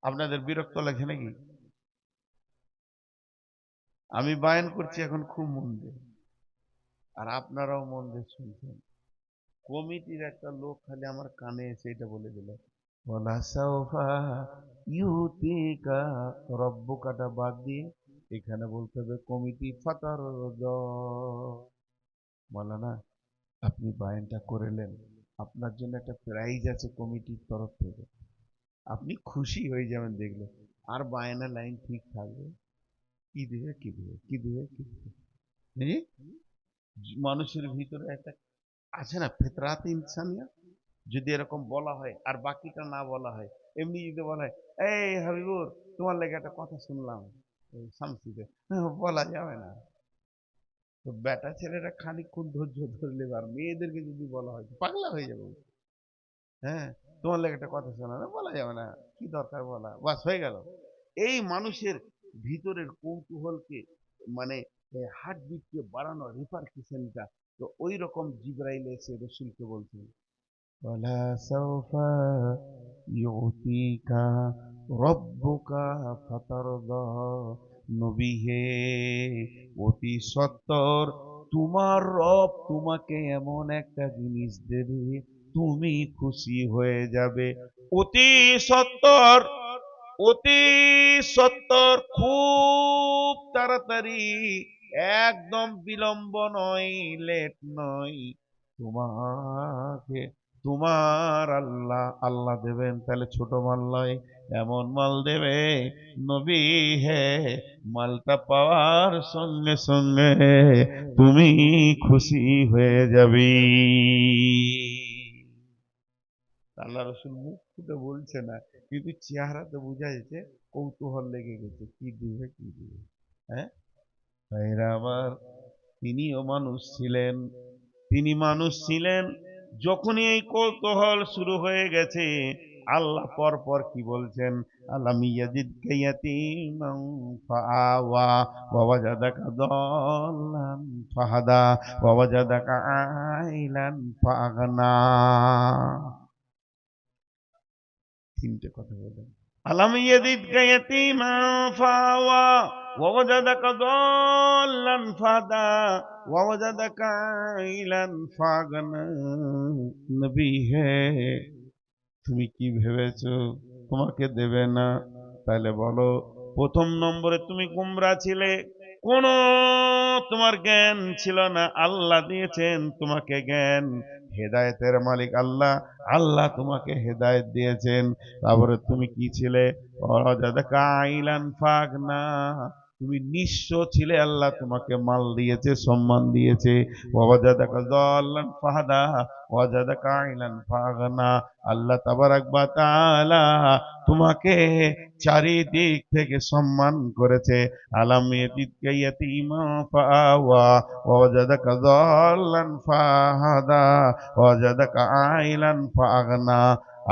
আপনাদের বিরক্ত লাগছে নাকি? আমি বায়ান করছি এখন খুব মন দিয়ে, আর আপনারাও মন দিয়ে শুনছেন। কমিটির একটা লোক খালি আমার কানে এসে এটা বলে দিল, ওয়ালা সাউফা ইউতিকা রব্বুকাটা বাদ দিয়ে এখানে বলতে হবে কমিটি ফাতারদা। মাওলানা, আপনি বায়ানটা করেলেন, আপনার জন্য একটা প্রাইজ আছে কমিটির তরফ থেকে, আপনি খুশি হয়ে যাবেন দেখলে। আর বায়ানের লাইন ঠিক থাকবে, কি দিবে কি দিবে কি দিবে কি দিবে। এই মানুষের ভিতরে একটা আছে না ফেতরাত ইনসানিয়া, যদি এরকম বলা হয় আর বাকিটা না বলা হয়, এমনি যদি বলা হয় এই হাবিবুর তোমার লেগে একটা কথা শুনলাম এই শামসিতে, বলা যাবে না। তো বেটা ছেলেরা খানিকক্ষণ ধৈর্য ধরলে, আর মেয়েদেরকে যদি বলা হয় পাগলা হয়ে যাবে। হ্যাঁ, তোমার লেগে একটা কথা শোনা না, বলা যাবে না, কি দরকার বলা, বাস হয়ে গেল। এই মানুষের ভিতরের কৌতূহলকে, মানে হার্টবিটকে বাড়ানোর রিপারকিশনটা, তো ওই রকম জিব্রাইল এসে রসুলকে বলছেন ওয়ালা সাউফা ইউতিকা রব্বুকা ফাতারদা। নবী হে, অতি সত্বর তোমার রব তোমাকে এমন একটা জিনিস দেবে, তুমি খুশি হয়ে যাবে। অতি সত্বর, অতি সত্বর, খুব তাড়াতাড়ি, একদম বিলম্ব নয়, লেট নয়, তোমাকে তোমার আল্লাহ আল্লাহ দেবেন। তাহলে ছোট মাল নয়, এমন মাল দেবে নবী হে, মালটা পাওয়ার সঙ্গে সঙ্গে তুমি খুশি হয়ে যাবি। আল্লাহ রসুল মুখ ফুটে বলছে না, কিন্তু চেহারাতে বোঝা যাচ্ছে কৌতূহল লেগে গেছে, কি দিবে কি দিবে। হ্যাঁ ভাইরা আমার, তিনিও মানুষ ছিলেন, তিনি মানুষ ছিলেন। যখনই এই কৌতূহল শুরু হয়ে গেছে, আল্লাহ পর পর কি বলছেন, আলাম ইয়াজিদকা ইয়াতীমান ফাআওয়া ওয়া ওয়াজাদাকা দাল্লান ফাহাদা ওয়া ওয়াজাদাকা আইলান ফাআগনা। তিনটে কথা বলেন। আলাম ইয়াজিদকা ইয়াতীমান ফাআওয়া ওয়া ওয়াজাদাকা দাল্লান ফাহাদা ওয়া ওয়াজাদাকা আইলান ফাআগনা। নবী হে, তুমি কি ভেবেছো তোমাকে দেবে না? তাহলে বলো, প্রথম নম্বরে তুমি গোমরা ছিলে, কোন তোমার জ্ঞান ছিল না, আল্লাহ দিয়েছেন তোমাকে জ্ঞান, হেদায়েতের মালিক আল্লাহ, আল্লাহ তোমাকে হেদায়েত দিয়েছেন। তারপরে তুমি কি ছিলে? অজাদাকা আইলান ফাগনা, তুমি নিঃস্ব ছিলে, আল্লাহ তোমাকে মাল দিয়েছে, সম্মান দিয়েছে। ওয়াজাদাকা যাল্লান ফাহাদা ওয়াজাদাকা আইলান ফাগনা, আল্লাহ তাবারাক ওয়া তাআলা তোমাকে চারিদিক থেকে সম্মান করেছে। আলাম ইয়াতিকা ইয়াতীমা ফাআওয়া ওয়াজাদাকা যাল্লান ফাহাদা ওয়াজাদাকা আইলান ফাগনা।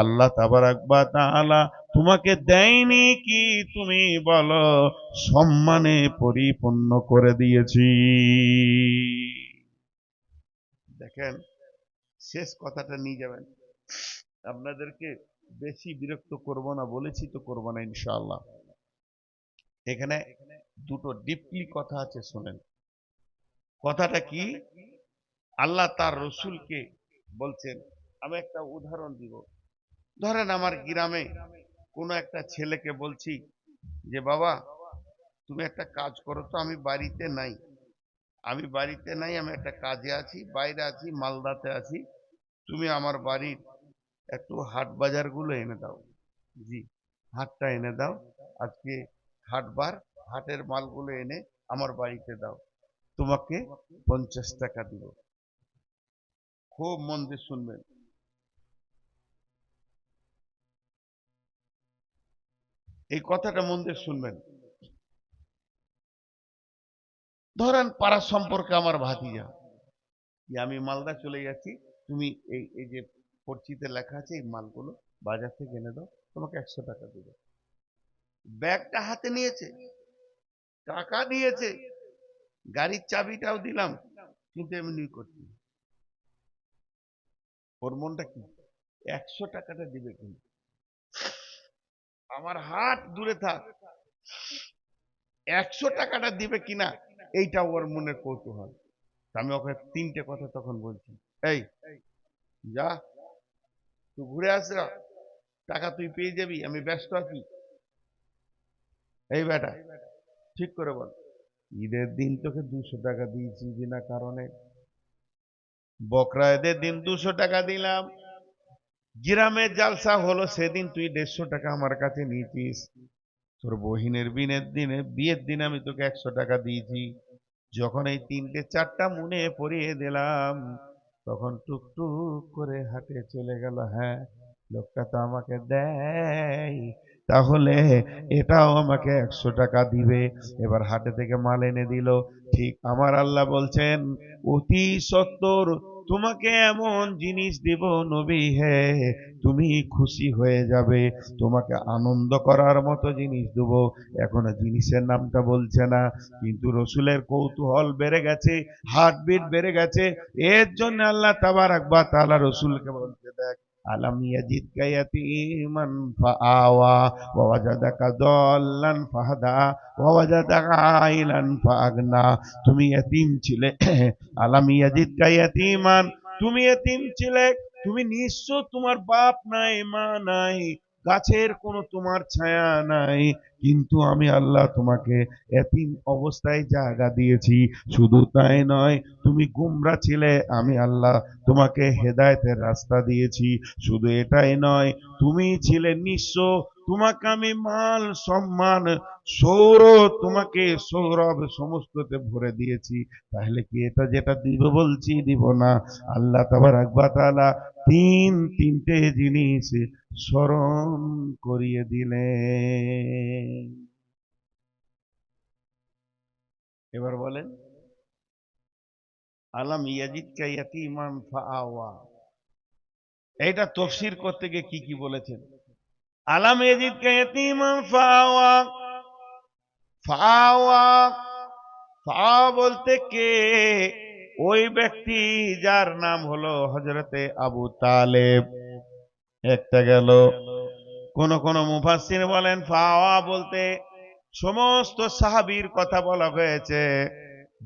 আল্লাহ তাবারাক ওয়া তাআলা তোমাকে দেয়নি কি তুমি বলো, সম্মানে পরিপূর্ণ করে দিয়েছি। দেখেন, শেষ কথাটা নিয়ে যাবেন, আপনাদেরকে বেশি বিরক্ত করব না, বলেছি তো করব না ইনশাআল্লাহ। এখানে দুটো ডিপলি কথা আছে, শোনেন। কথাটা কি? আল্লাহ তার রসুলকে বলছেন, আমি একটা উদাহরণ দিব। ধরেন আমার গ্রামে কোনো একটা ছেলেকে বলছি যে বাবা তুমি একটা কাজ করো তো, আমি বাড়িতে নাই, আমি একটা কাজে আছি, বাইরে আছি, মালদাতে আছি, তুমি আমার বাড়ির একটু হাট বাজার গুলো এনে দাও। জি, হাটটা এনে দাও, আজকে হাটবার, হাটের মালগুলো এনে আমার বাড়িতে দাও, তোমাকে 50 টাকা দিব। খুব মন দিয়ে শুনবেন, এই কথাটা মন দিয়ে শুনবেন। ধরেন পাড়ার সম্পর্কে আমার ভাতিজা, যে আমি মালদা চলে যাচ্ছি, তুমি এই এই যে পরিচিতে লেখা আছে এই মালগুলো বাজার থেকে এনে দাও, তোমাকে 100 টাকা দেবে। ব্যাগটা হাতে নিয়েছে, টাকা দিয়েছে, গাড়ির চাবিটাও দিলাম, কিন্তু এমনি করছি। ওর মনটা কি? 100 টাকাটা দিবে, কিন্তু আমার হাত দূরে থাক, 100 টাকাটা দিবে কিনা এইটা ওর মনের কৌতূহল। আমি ওকে তিনটে কথা তখন বলছি, এই যা, তুই ঘুরে আসরা, টাকা তুই পেয়ে যাবি, আমি ব্যস্ত আছি। এই বেটা, ঠিক করে বল, ঈদের দিন তোকে 200 টাকা দিয়েছি বিনা কারণে, বকরা ঈদের দিন 200 টাকা দিলাম, গ্রামে জালসা হলো সেদিন তুই 150 টাকা আমার কাছে নিয়েছিস, তোর বহিনের বিয়ের দিনে আমি তোকে 100 টাকা দিয়েছি। যখন এই তিনটে চারটা মনে পড়িয়ে দিলাম, তখন টুকটুক করে হাঁটে চলে গেল। হ্যাঁ, লোকটা তো আমাকে দেয়, তাহলে এটাও আমাকে 100 টাকা দিবে। এবার হাটে থেকে মাল এনে দিল। ঠিক আমার আল্লাহ বলছেন, অতি সত্বর তোমাকে এমন জিনিস দিব নবী হে, তুমি খুশি হয়ে যাবে, তোমাকে আনন্দ করার মতো জিনিস দেবো। এখনো জিনিসের নামটা বলছে না, কিন্তু রসুলের কৌতূহল বেড়ে গেছে, হার্টবিট বেড়ে গেছে। এর জন্য আল্লাহ তাবারাক ওয়া তাআলা রসুলকে বলতে, দেখ, আলাম ইয়াজিদকা ইয়াতীমান ফাআওয়া ওয়া ওয়াজাদাকা দাল্লান ফাহাদা ওয়া ওয়াজাদাকা আইলান ফাআগনা। তুমি এতিম ছিলে, আলাম ইয়াজিদকা ইয়াতীমান, তুমি এতিম ছিলে, তুমি নিঃস্ব, তোমার বাপ নাই, মা নাই, গাছের কোনো তোমার ছায়া নাই, কিন্তু আমি আল্লাহ তোমাকে এতিম অবস্থায় জায়গা দিয়েছি। শুধু তাই নয়, তুমি গুমরা ছিলে, আমি আল্লাহ তোমাকে হেদায়েতের রাস্তা দিয়েছি। শুধু এটাই নয়, তুমি ছিলে নিঃস্ব, তোমাকে আমি মাল সম্মান তোমাকে সৌরভ সমস্ততে ভরে দিয়েছি। তাহলে কি এটা যেটা দিব বলছি দিব না? আল্লাহ তাবারাক ওয়া তাআলা তিনটে জিনিস স্মরণ করিয়ে দিলেন। এবার বলেন, আলাম ইয়াজিদকা ইয়াতীমান ফাআওয়া, এইটা তাফসীর করতে গিয়ে কি কি বলেছেন? আলাম ইয়াজিদকা ইয়াতীমান ফাআওয়া। ফাআওয়া, ফা বলতে কে? ওই ব্যক্তি যার নাম হলো হযরতে আবু তালেব। একটা গেল। কোন কোন মুফাসসির বলেন ফাওয়া বলতে সমস্ত সাহাবীর কথা বলা হয়েছে।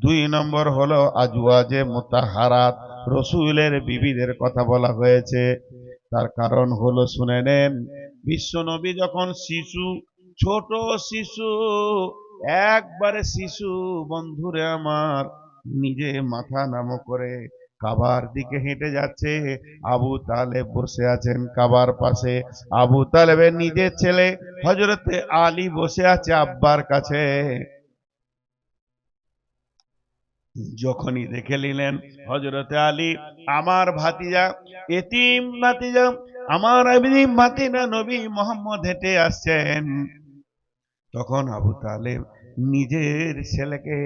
2 নম্বর হলো আজওয়াজে মুতাহারাত, রসুলের বিবিদের কথা বলা হয়েছে। তার কারণ হলো শুনে নেন, বিশ্ব নবী যখন শিশু, ছোট শিশু, একবারে শিশু, বন্ধুরে আমার, নিজে মাথা নামো করে কাবার দিকে হেঁটে যাচ্ছে। আবু তালেব বসে আছেন কাবার পাশে। আবু তালেবের নিজের ছেলে হযরতে আলী বসে আছে আব্বার কাছে। যখনই দেখে নিলেন হযরতে আলী, আমার ভাতিজা, এতিম ভাতিজা, আমার এতিম ভাতিজা নবী মোহাম্মদ হেঁটে আসছেন, তখন আবু তালেব নিজের ছেলেকে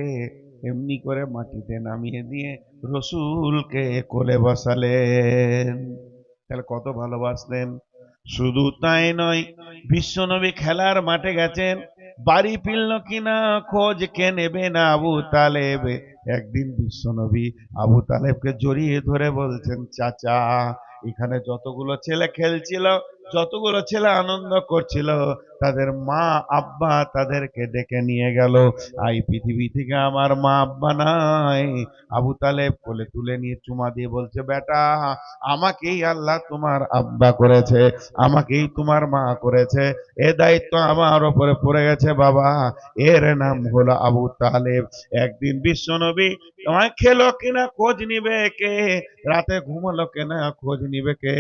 এমনি করে মাটিতে নামিয়ে দিয়ে রসুলকে কোলে বসালেন। তাহলে কত ভালোবাসলেন। শুধু তাই নয়, বিশ্বনবী খেলার মাঠে গেছেন, বাড়ি ফিরল কিনা খোঁজ কে নেবে না আবু তালেব। একদিন বিশ্বনবী আবু তালেবকে জড়িয়ে ধরে বলছেন, চাচা, এখানে যতগুলো ছেলে খেলছিল, যতগুলো ছেলে আনন্দ করছিল, তাদের মা আব্বা তাদেরকে ডেকে নিয়ে গেল। এই পৃথিবী থেকে আমার মা আব্বা নাই। আবু তালেব কোলে তুলে নিয়ে চুমা দিয়ে বলছে, বেটা, আমাকেই আল্লাহ তোমার আব্বা করেছে, আমাকেই তোমার মা করেছে, এ দায়িত্ব আমার উপরে পড়ে গেছে বাবা। এর নাম হলো আবু তালেব। একদিন বিশ্বনবী, তোমায় খেলো কিনা খোঁজ নিবে কে, রাতে ঘুমালো কিনা খোঁজ নিবে কে?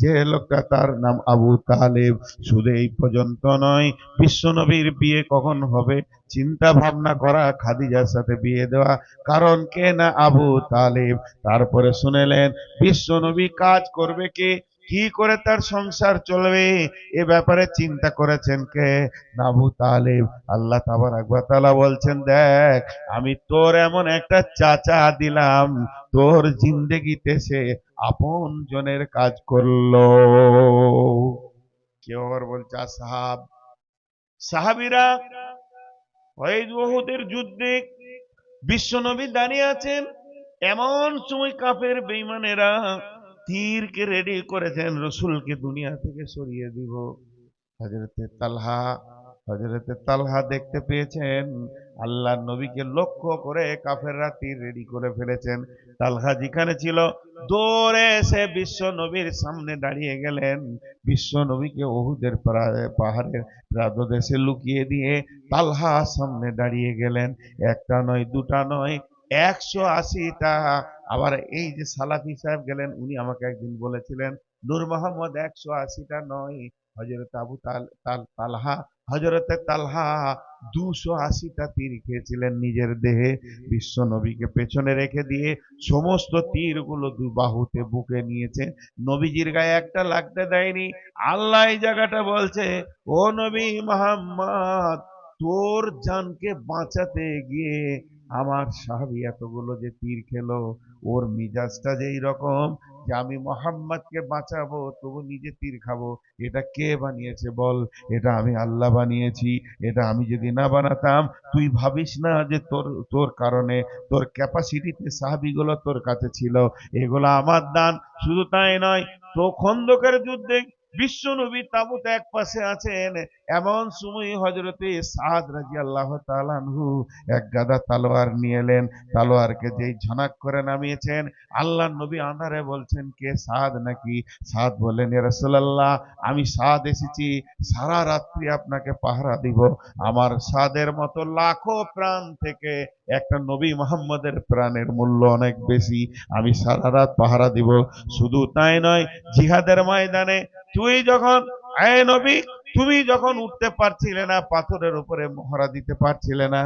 যে লোকটা, তার নাম আবু তালেব। শুধু এই পর্যন্ত নয়, বিশ্বনবীর বিয়ে কখন হবে চিন্তা ভাবনা করা, খাদিজার সাথে বিয়ে দেওয়া, কারণ কে না আবু তালেব। তারপরে শুনেলেন বিশ্বনবী কাজ করবে কে, কি করে তার সংসার চলবে, এ ব্যাপারে চিন্তা করেছেন কে? না আবু তালেব। আল্লাহ তাবারক ওয়া তাআলা বলছেন, দেখ, আমি তোর এমন একটা চাচা দিলাম, তোর জিন্দেগিতে সে আপন জনের কাজ করলো। কেউ আবার বলছে আসহাব, সাহাবীরা। ওই উহুদের যুদ্ধে বিশ্বনবী দাঁড়িয়ে আছেন, এমন সময় কাফের বেঈমানেরা তীরকে রেডি করেছেন রসুলকে দুনিয়া থেকে সরিয়ে দিব। হযরতে তালহা, হযরতে তালহা দেখতে পেয়েছেন আল্লাহ নবীকে লক্ষ্য করে কাফেররা তীর রেডি করে ফেলেছেন। তালহা যেখানে ছিল, দৌড়ে এসে বিশ্ব নবীর সামনে দাঁড়িয়ে গেলেন। বিশ্ব নবীকে উহুদের পাহাড়ের প্রাদদেশে লুকিয়ে দিয়ে তালহা সামনে দাঁড়িয়ে গেলেন। একটা নয়, দুটা নয়, 180টা। আবার এই যে সালাফি সাহেব গেলেন, উনি আমাকে একদিন বলেছিলেন, নূর মোহাম্মদ 180টা নয়, হযরত আবু তালহা, হযরতে তালহা 280টা তীর খেয়েছিলেন নিজের দেহে। বিশ্ব নবীকে পেছনে রেখে দিয়ে সমস্ত তীরগুলো বাহুতে বুকে নিয়েছে, নবীজির গায়ে একটা লাগতে দেয়নি। আল্লাহ এই জায়গাটা বলছে, ও নবী মুহাম্মদ, তোর জানকে বাঁচাতে গিয়ে আমার সাহাবী এতগুলো যে তীর খেলো, ওর মিজাজটা যে এইরকম যে আমি মোহাম্মদকে বাঁচাবো তবু নিজে তীর খাবো। এটা কে বানিয়েছে বল? এটা আমি আল্লাহ বানিয়েছি। এটা আমি যদি না বানাতাম, তুই ভাবিস না যে তোর তোর কারণে, তোর ক্যাপাসিটিতে সাহাবীগুলো তোর কাছে ছিল, এগুলো আমার দান। শুধু তাই নয়, তো খন্দকের যুদ্ধে বিশ্ব নবী তাবুত এক পাশে আছেন, এমন সময় হযরতে সাদ রাদিয়াল্লাহু তাআলা আনহু এক গাদা তলোয়ার নিয়ে এলেন। তলোয়ারকে যেই ঝনক করে নামিয়েছেন, আল্লাহ নবী আঁধারে বলছেন, কে সাদ নাকি? সাদ বললেন, ইয়া রাসূলুল্লাহ, আমি সাদ এসেছি সারা রাত্রি আপনাকে পাহারা দিব। আমার সাদের মতো লাখো প্রাণ থেকে একটা নবী মুহাম্মদের প্রাণের মূল্য অনেক বেশি, আমি সারা রাত পাহারা দিব। শুধু তাই নয়, জিহাদের ময়দানে তুই যখন, নবী, তুমি যখন উঠতে পারছিলে না, পাথরের উপরে মহড়া দিতে পারছিলে না,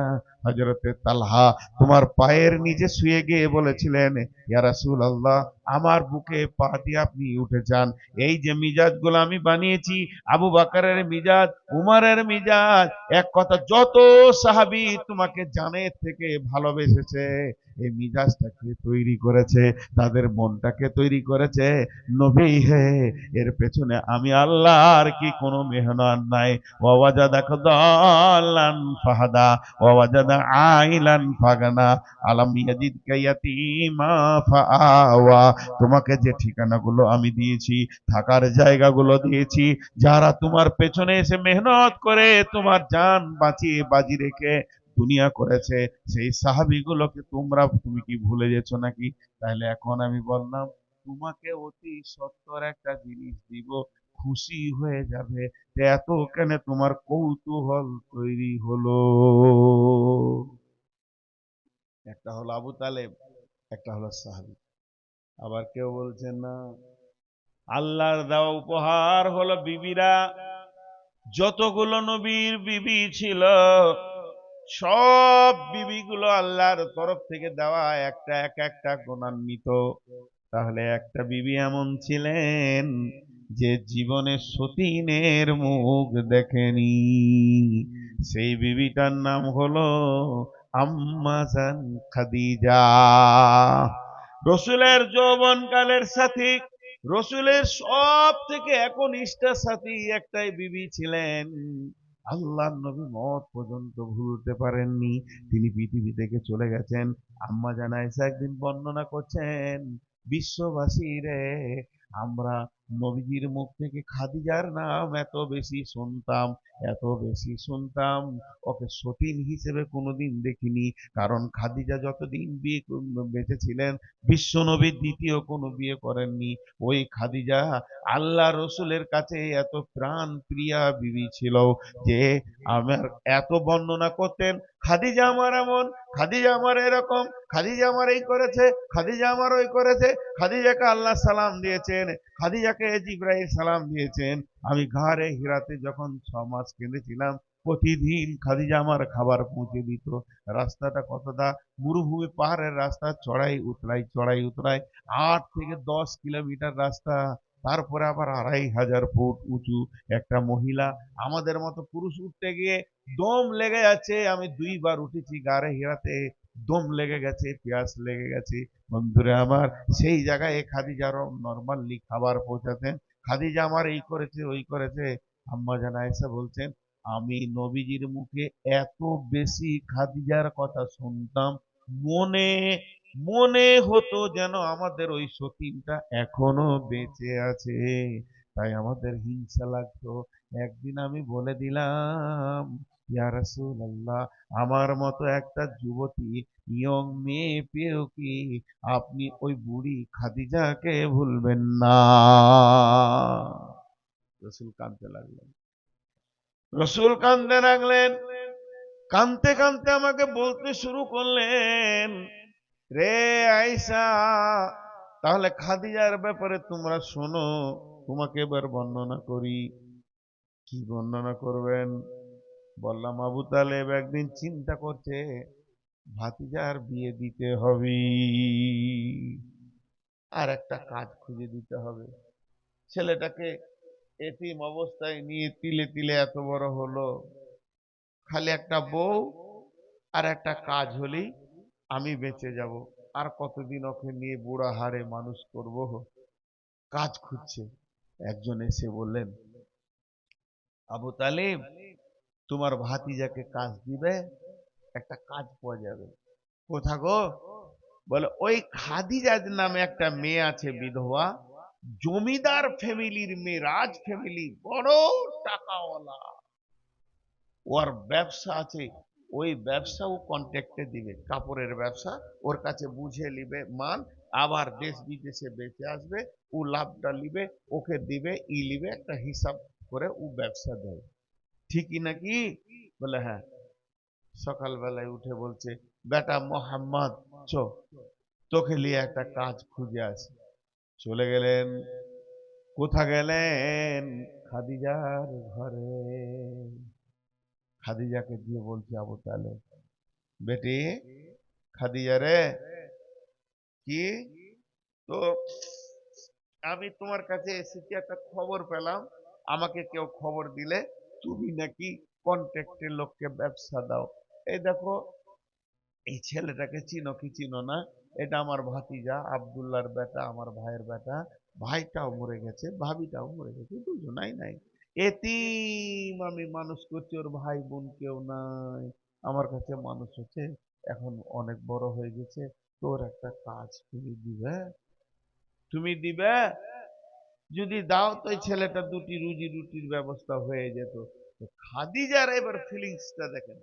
হযরতে তালহা তোমার পায়ের নিচে শুয়ে গিয়ে বলেছিলেন, ইয়া রাসূলুল্লাহ, আমার বুকে পা দিয়ে আপনি উঠে যান। এই যে মিজাজগুলো আমি বানিয়েছি, আবু বকরের মিজাজ, উমরের মিজাজ, এক কথা যত সাহাবী তোমাকে জানের থেকে ভালোবেসেছে, এই মিজাজটাকে তৈরি করেছে, তাদের মনটাকে তৈরি করেছে নবী হে, এর পেছনে আমি আল্লাহর কি কোনো মেহনত নাই। ওয়াজাদাকা দাল্লান ফাহাদা ওয়াজাদা আইলান ফাগানা আলাম ইয়াজিদকা ইয়াতীমা ফাআওয়া। তোমাকে যে ঠিকানাগুলো আমি দিয়েছি, থাকার জায়গাগুলো দিয়েছি, যারা তোমার পেছনে এসে মেহনত করে তোমার জান বাঁচিয়ে বাজি রেখে দুনিয়া করেছে, সেই সাহাবীগুলোকে তুমি কি ভুলে গেছো নাকি? তাহলে এখন আমি বললাম, তোমাকে অতি সত্তর একটা জিনিস দিব, খুশি হয়ে যাবে, যে এত কেন তোমার কৌতূহল তৈরি হলো। একটা হলো আবু তালেব, একটা হলো সাহাবী। আবার কেউ বলছেন না, আল্লাহর দেওয়া উপহার হলো বিবিরা। যতগুলো নবীর বিবি ছিল, সব বিবিগুলো আল্লাহর তরফ থেকে দেওয়া, একটা এক একটা গুণান্বিত। তাহলে একটা বিবি এমন ছিলেন যে জীবনে সতীনের মুখ দেখেনি, সেই বিবিটার নাম হলো আম্মা জান খাদিজা। রসুলের যৌবনকালের সাথী, রসুলের সব থেকে একনিষ্ঠ সাথী একটাই বিবি ছিলেন। আল্লাহ নবী মত পর্যন্ত ভুলতে পারেননি, তিনি পৃথিবী থেকে চলে গেছেন। আম্মা জান আয়েশা একদিন বর্ণনা করছেন, বিশ্ববাসী রে, আমরা নবীজির মুখ থেকে খাদিজার নাম এত বেশি শুনতাম, এত বেশি শুনতাম, ওকে সতীন হিসেবে কোনোদিন দেখিনি। কারণ খাদিজা যতদিন বেঁচে ছিলেন, বিশ্ব নবী দ্বিতীয় কোনো বিয়ে করেননি। ওই খাদিজা আল্লাহ রসুলের কাছে এত প্রাণ প্রিয়া বিবি ছিল যে আমার এত বর্ণনা করতেন, খাদিজা আমার এমন, খাদিজা আমার এরকম, খাদিজা আমার এই করেছে, খাদিজা আমার ওই করেছে, খাদিজাকে আল্লাহ সালাম দিয়েছেন, খাদিজাকে জিবরাইল সালাম দিয়েছেন। আমি ঘাড়ে হিরাতে যখন 6 মাস কেঁদেছিলাম, প্রতিদিন খাদিজা আমার খাবার পৌঁছে দিত। রাস্তাটা কতটা, মরুভূমি পাহাড়ের রাস্তা, চড়াই উতরাই চড়াই উতরাই, 8 থেকে 10 কিলোমিটার রাস্তা, তারপরে আবার 2500 ফুট উঁচু। একটা মহিলা, আমাদের মতো পুরুষ উঠতে গিয়ে দম লেগে যাচ্ছে, আমি 2বার উঠেছি গাড়ে হিরাতে, দম লেগে গেছে, পেঁয়াস লেগে গেছে। বন্ধুরা আমার, সেই জায়গায় খাদিজারও নর্মালি খাবার পৌঁছাতেন। খাদিজা আমার এই করেছে ওই করেছে। আম্মা জান আয়েশা বলছেন, আমি নবীজির মুখে এত বেশি খাদিজার কথা শুনতাম, মনে মনে হতো যেন আমাদের ওই সতীনটা এখনো বেঁচে আছে। তাই আমাদের হিংসা লাগতো। একদিন আমি বলে দিলাম, ইয়া রাসূলুল্লাহ, আমার মতো একটা যুবতী ইয়ং মেয়ে পেয়েও কি আপনি ওই বুড়ি খাদিজাকে ভুলবেন না? রসুল কাঁদতে লাগলেন, রসুল কাঁদতে লাগলেন, কাঁদতে কাঁদতে আমাকে বলতে শুরু করলেন, রে আয়েশা, তাহলে খাদিজার ব্যাপারে তোমরা শোনো, তোমাকে এবার বর্ণনা করি। কি বর্ণনা করবেন? বললাম, আবু তালেব একদিন চিন্তা করছে ভাতিজার বিয়ে দিতে হবে, আর একটা কাজ খুঁজে দিতে হবে। ছেলেটাকে এতিম অবস্থায় নিয়ে তিলে তিলে এত বড় হলো, খালি একটা বউ আর একটা কাজ হলেই আমি বেঁচে যাব। আর কতদিন ওকে নিয়ে বুড়া হাড়ে মানুষ করব? কাজ খুঁজছে। একজন এসে বললেন, আবু তালিব, তোমার ভাতিজাকে কাজ দিবে, একটা কাজ পাওয়া যাবে। কোথা গো? বলে, ওই খাদিজা নামে একটা মেয়ে আছে, বিধবা, জমিদার ফ্যামিলির মেয়ে, রাজ ফ্যামিলি, বড় টাকাওয়ালা, ওর ব্যবসা আছে, ওই ব্যবসা ও কন্ট্রাক্টে দিবে, কাপড়ের ব্যবসা, ওর কাছে বুঝে নিবে মাল, আবার দেশ বিদেশে বেঁচে আসবে, ও লাভটা নিবে, ওকে দিবে, নিবে, একটা হিসাব করে ও ব্যবসা দেয়। ঠিকই নাকি? বলে হ্যাঁ। সকালবেলায় উঠে বলছে, বেটা মোহাম্মদ, চ, তোকে নিয়ে একটা কাজ খুঁজে আসি। চলে গেলেন। কোথা গেলেন? খাদিজার ঘরে। খাদিজাকে দিয়ে বলছে, আবু তালেব, বেটি খাদিজা রে, কি, তো আমি তোমার কাছে এসেছি, একটা খবর পেলাম, আমাকে কেউ খবর দিলে তুমি নাকি কন্ট্রাক্টের লোককে ব্যবসা দাও। এই দেখো, এই ছেলেটাকে চিনো কি চিনো না? এটা আমার ভাতিজা, আব্দুল্লাহর বেটা, আমার ভাইয়ের বেটা। ভাইটাও মরে গেছে, ভাবিটাও মরে গেছে, দুজনাই নাই। এতিম আমি মানুষ করছি, ওর ভাই বোন কেউ নাই। আমার কাছে মানুষ হচ্ছে, এখন অনেক বড় হয়ে গেছে। তোর একটা কাজ তুমি দিবে, তুমি দিবে। যদি দাও তো এই ছেলেটা দুটি রুজি রুটির ব্যবস্থা হয়ে যেত। তো খাদিজার এবার ফিলিংসটা দেখেন।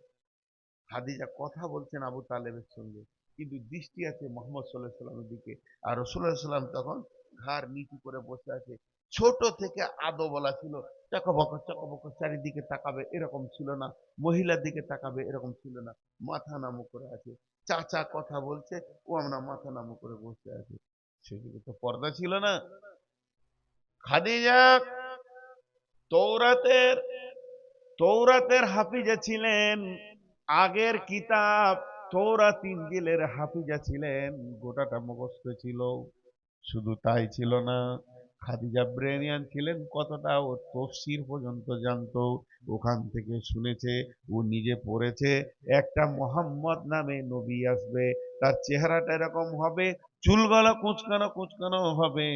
খাদিজা কথা বলছেন আবু তালেবের সঙ্গে, কিন্তু দৃষ্টি আছে মোহাম্মদ সাল্লাহ সাল্লামের দিকে। আর রসুল্লাহ সাল্লাম তখন ঘাড় নিচু করে বসে আছে। ছোট থেকে আদো বলা ছিল, চকবক চকবক চারিদিকে তাকাবে এরকম ছিল না, মহিলার দিকে তাকাবে এরকম ছিল না, মাথা নামু করে আছে। চাচা কথা বলছে, ও আমরা মাথা নামু করে বসে আছে। সেদিকে তো পর্দা ছিল না। খাদিজা তৌরাতের তৌরাতের হাফিজা ছিলেন। আগের কিতাব তৌরাত ইনজিলের হাফিজা ছিলেন, গোটাটা মুখস্থ ছিল। শুধু তাই ছিল না, খাদিজা ব্রেনিয়ান ছিলেন, কতটা ও তফসির পর্যন্ত জানতো। ওখান থেকে শুনেছে, ও নিজে পড়েছে, একটা মোহাম্মদ নামে নবী আসবে, তার চেহারাটা এরকম হবে, চুলগুলো কুঁচকানো কুঁচকানো হবে,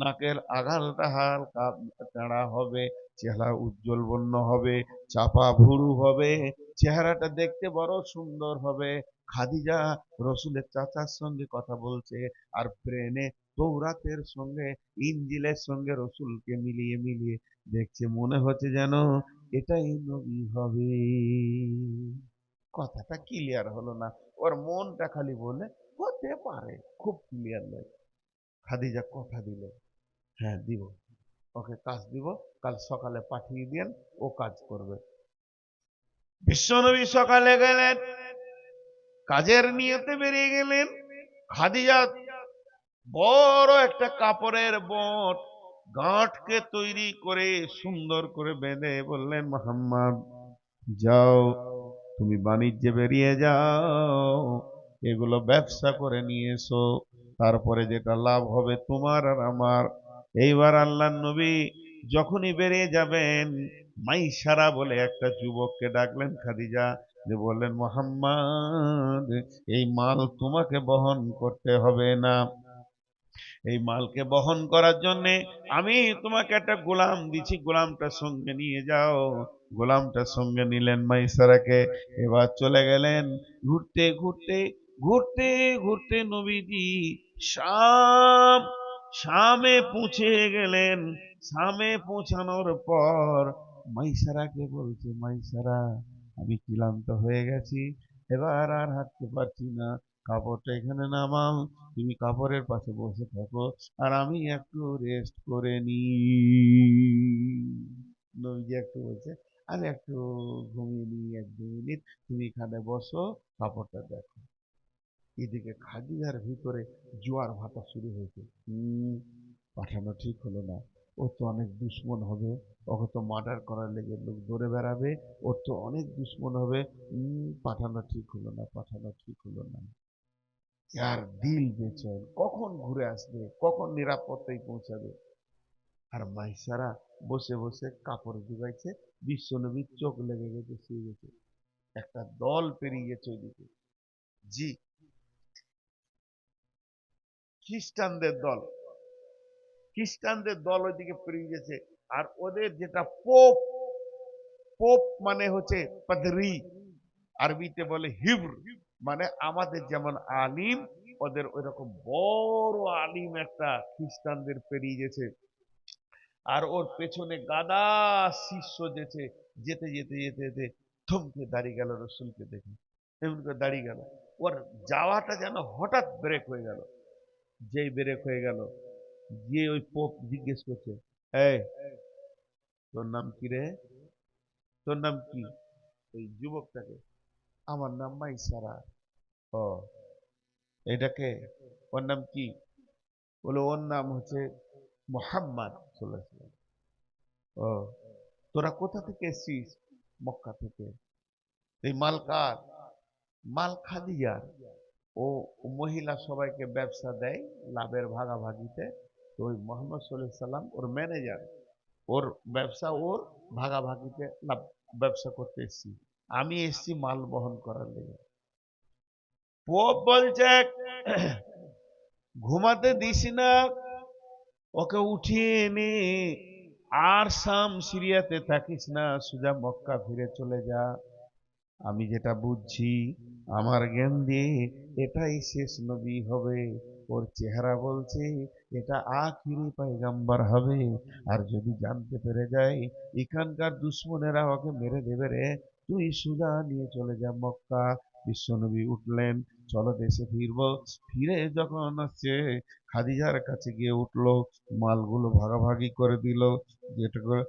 নাকের আগালটা হালকা চাড়া হবে, চেহারা উজ্জ্বল বর্ণ হবে, চাপা ভুরু হবে, চেহারাটা দেখতে বড় সুন্দর হবে। খাদিজা রসুলের চাচার সঙ্গে কথা বলছে, আর ব্রেনে তৌরাতের সঙ্গে ইনজিলের সঙ্গে রসুলকে মিলিয়ে মিলিয়ে দেখছে, মনে হচ্ছে যেন এটাই নবী হবে। কথাটা ক্লিয়ার হলো না, ওর মনটা খালি বলে হতে পারে, খুব ক্লিয়ার নয়। খাদিজা কথা দিল, হ্যাঁ দিব, ওকে কাজ দিব, কাল সকালে পাঠিয়ে দিন, ও কাজ করবে। বিশ্বনবী সকালে গেলেন, কাজের নিয়তে বেরিয়ে গেলেন। খাদিজা বড় একটা কাপড়ের বট গাঁটকে তৈরি করে সুন্দর করে বেঁধে বললেন, মোহাম্মদ যাও, তুমি বাণিজ্যে বেরিয়ে যাও, এগুলো ব্যবসা করে নিয়ে এসো, তারপরে যেটা লাভ হবে তোমার আর আমার। এইবার আল্লাহ নবী যখনই বেরিয়ে যাবেন, মাইসারা বলে একটা যুবককে ডাকলেন খাদিজা, যে বললেন, মোহাম্মদ এই মাল তোমাকে বহন করতে হবে না, এই মালকে বহন করার জন্য আমি তোমাকে একটা গোলাম দিচ্ছি, গোলামটা সঙ্গে নিয়ে যাও। গোলামটা সঙ্গে নিলেন মাইসারাকে, এবার চলে গেলেন। ঘুরতে ঘুরতে ঘুরতে ঘুরতে নবীজি শাম শামে পৌঁছে গেলেন। শামে পৌঁছানোর পর মাইসারাকে বলছে, মাইসারা আমি ক্লান্ত হয়ে গেছি, এবার আর হাঁটতে পারছি না, কাপড়টা এখানে নামাও, তুমি কাপড়ের পাশে বসে থাকো, আর আমি একটু রেস্ট করে নি। নবীজি একটু বলছে, আমি একটু ঘুমিয়ে নি 1-2 মিনিট, তুমি এখানে বসো, কাপড়টা দেখো। এদিকে খাদিজার ভিতরে জোয়ার ভাটা শুরু হয়েছে। পাঠানো ঠিক হলো না, ওর তো অনেক দুশ্মন হবে, ওকে তো মার্ডার করার লেগে লোক দৌড়ে বেড়াবে, ওর তো অনেক দুশ্মন হবে। পাঠানো ঠিক হলো না, পাঠানো ঠিক হলো না। যার দিল বেচैन, কখন ঘুরে আসবে, কখন নিরাপত্তায় পৌঁছাবে। আর মাইসারা বসে বসে কাপড় জুগাইছে, বিশ্বনবীর চোখ লেগে গেছে, শুয়ে গেছে। একটা দল পেরিয়ে গেছে ওইদিকে, জি, খ্রিস্টানদের দল, খ্রিস্টানদের দল ওইদিকে পেরিয়ে গেছে। আর ওদের যেটা পোপ, পোপ মানে হচ্ছে পাদরি, আরবিতে বলে হিব্র, মানে আমাদের যেমন আলিম, ওদের ওইরকম বড় আলিম একটা খ্রিস্টানদের পেরিয়ে গেছে। আর ওর পেছনে গাদা শিষ্য যেতে যেতে যেতে যেতে যেতে থমকে দাঁড়িয়ে গেল রসুলকে দেখে, এমন করে দাঁড়িয়ে গেল। ওর যাওয়াটা যেন হঠাৎ ব্রেক হয়ে গেল। যেই ব্রেক হয়ে গেল, গিয়ে ওই পোপ জিজ্ঞেস করছে, এই তোর নাম কি রে, তোর নাম কি? ওই যুবকটাকে, আমার নাম মাইসারা। ও, এটাকে, ওর নাম কি? বলে ওর নাম হচ্ছে মোহাম্মদ সাল্লাল্লাহু আলাইহি ওয়াসাল্লাম। ও, তোরা কোথা থেকে এসছিস? মক্কা থেকে। এই মাল কার? মাল খাদিজার। ও মহিলা সবাইকে ব্যবসা দেয় লাভের ভাগাভাগিতে। তো ওই মোহাম্মদ সাল্লাল্লাহু আলাইহি সাল্লাম ওর ম্যানেজার, ওর ব্যবসা ওর ভাগাভাগিতে লাভ ব্যবসা করতে এসছি, আমি এসছি মাল বহন করার লেগে। পোপ বলছে ঘুমাতে দিস না, ওকে উঠিয়ে এনে আর শাম সিরিয়াতে থাকিস না, সোজা মক্কা ফিরে চলে যা। আমি যেটা বুঝছি আমার জ্ঞান দিয়ে এটাই শেষ নবী হবে। ওর চেহারা বলছে এটা আখিরি পয়গাম্বার হবে। আর যদি জানতে পেরে যায় এখানকার দুশ্মনেরা ওকে মেরে দেবে রে, তুই সুজা নিয়ে চলে যা মক্কা। বিশ্বনবী উঠলেন, চলো দেশে ফিরবো। ফিরে যখন আসছে খাদিজার কাছে গিয়ে উঠলো, মালগুলো ভাগাভাগি করে দিল, যেটা করে।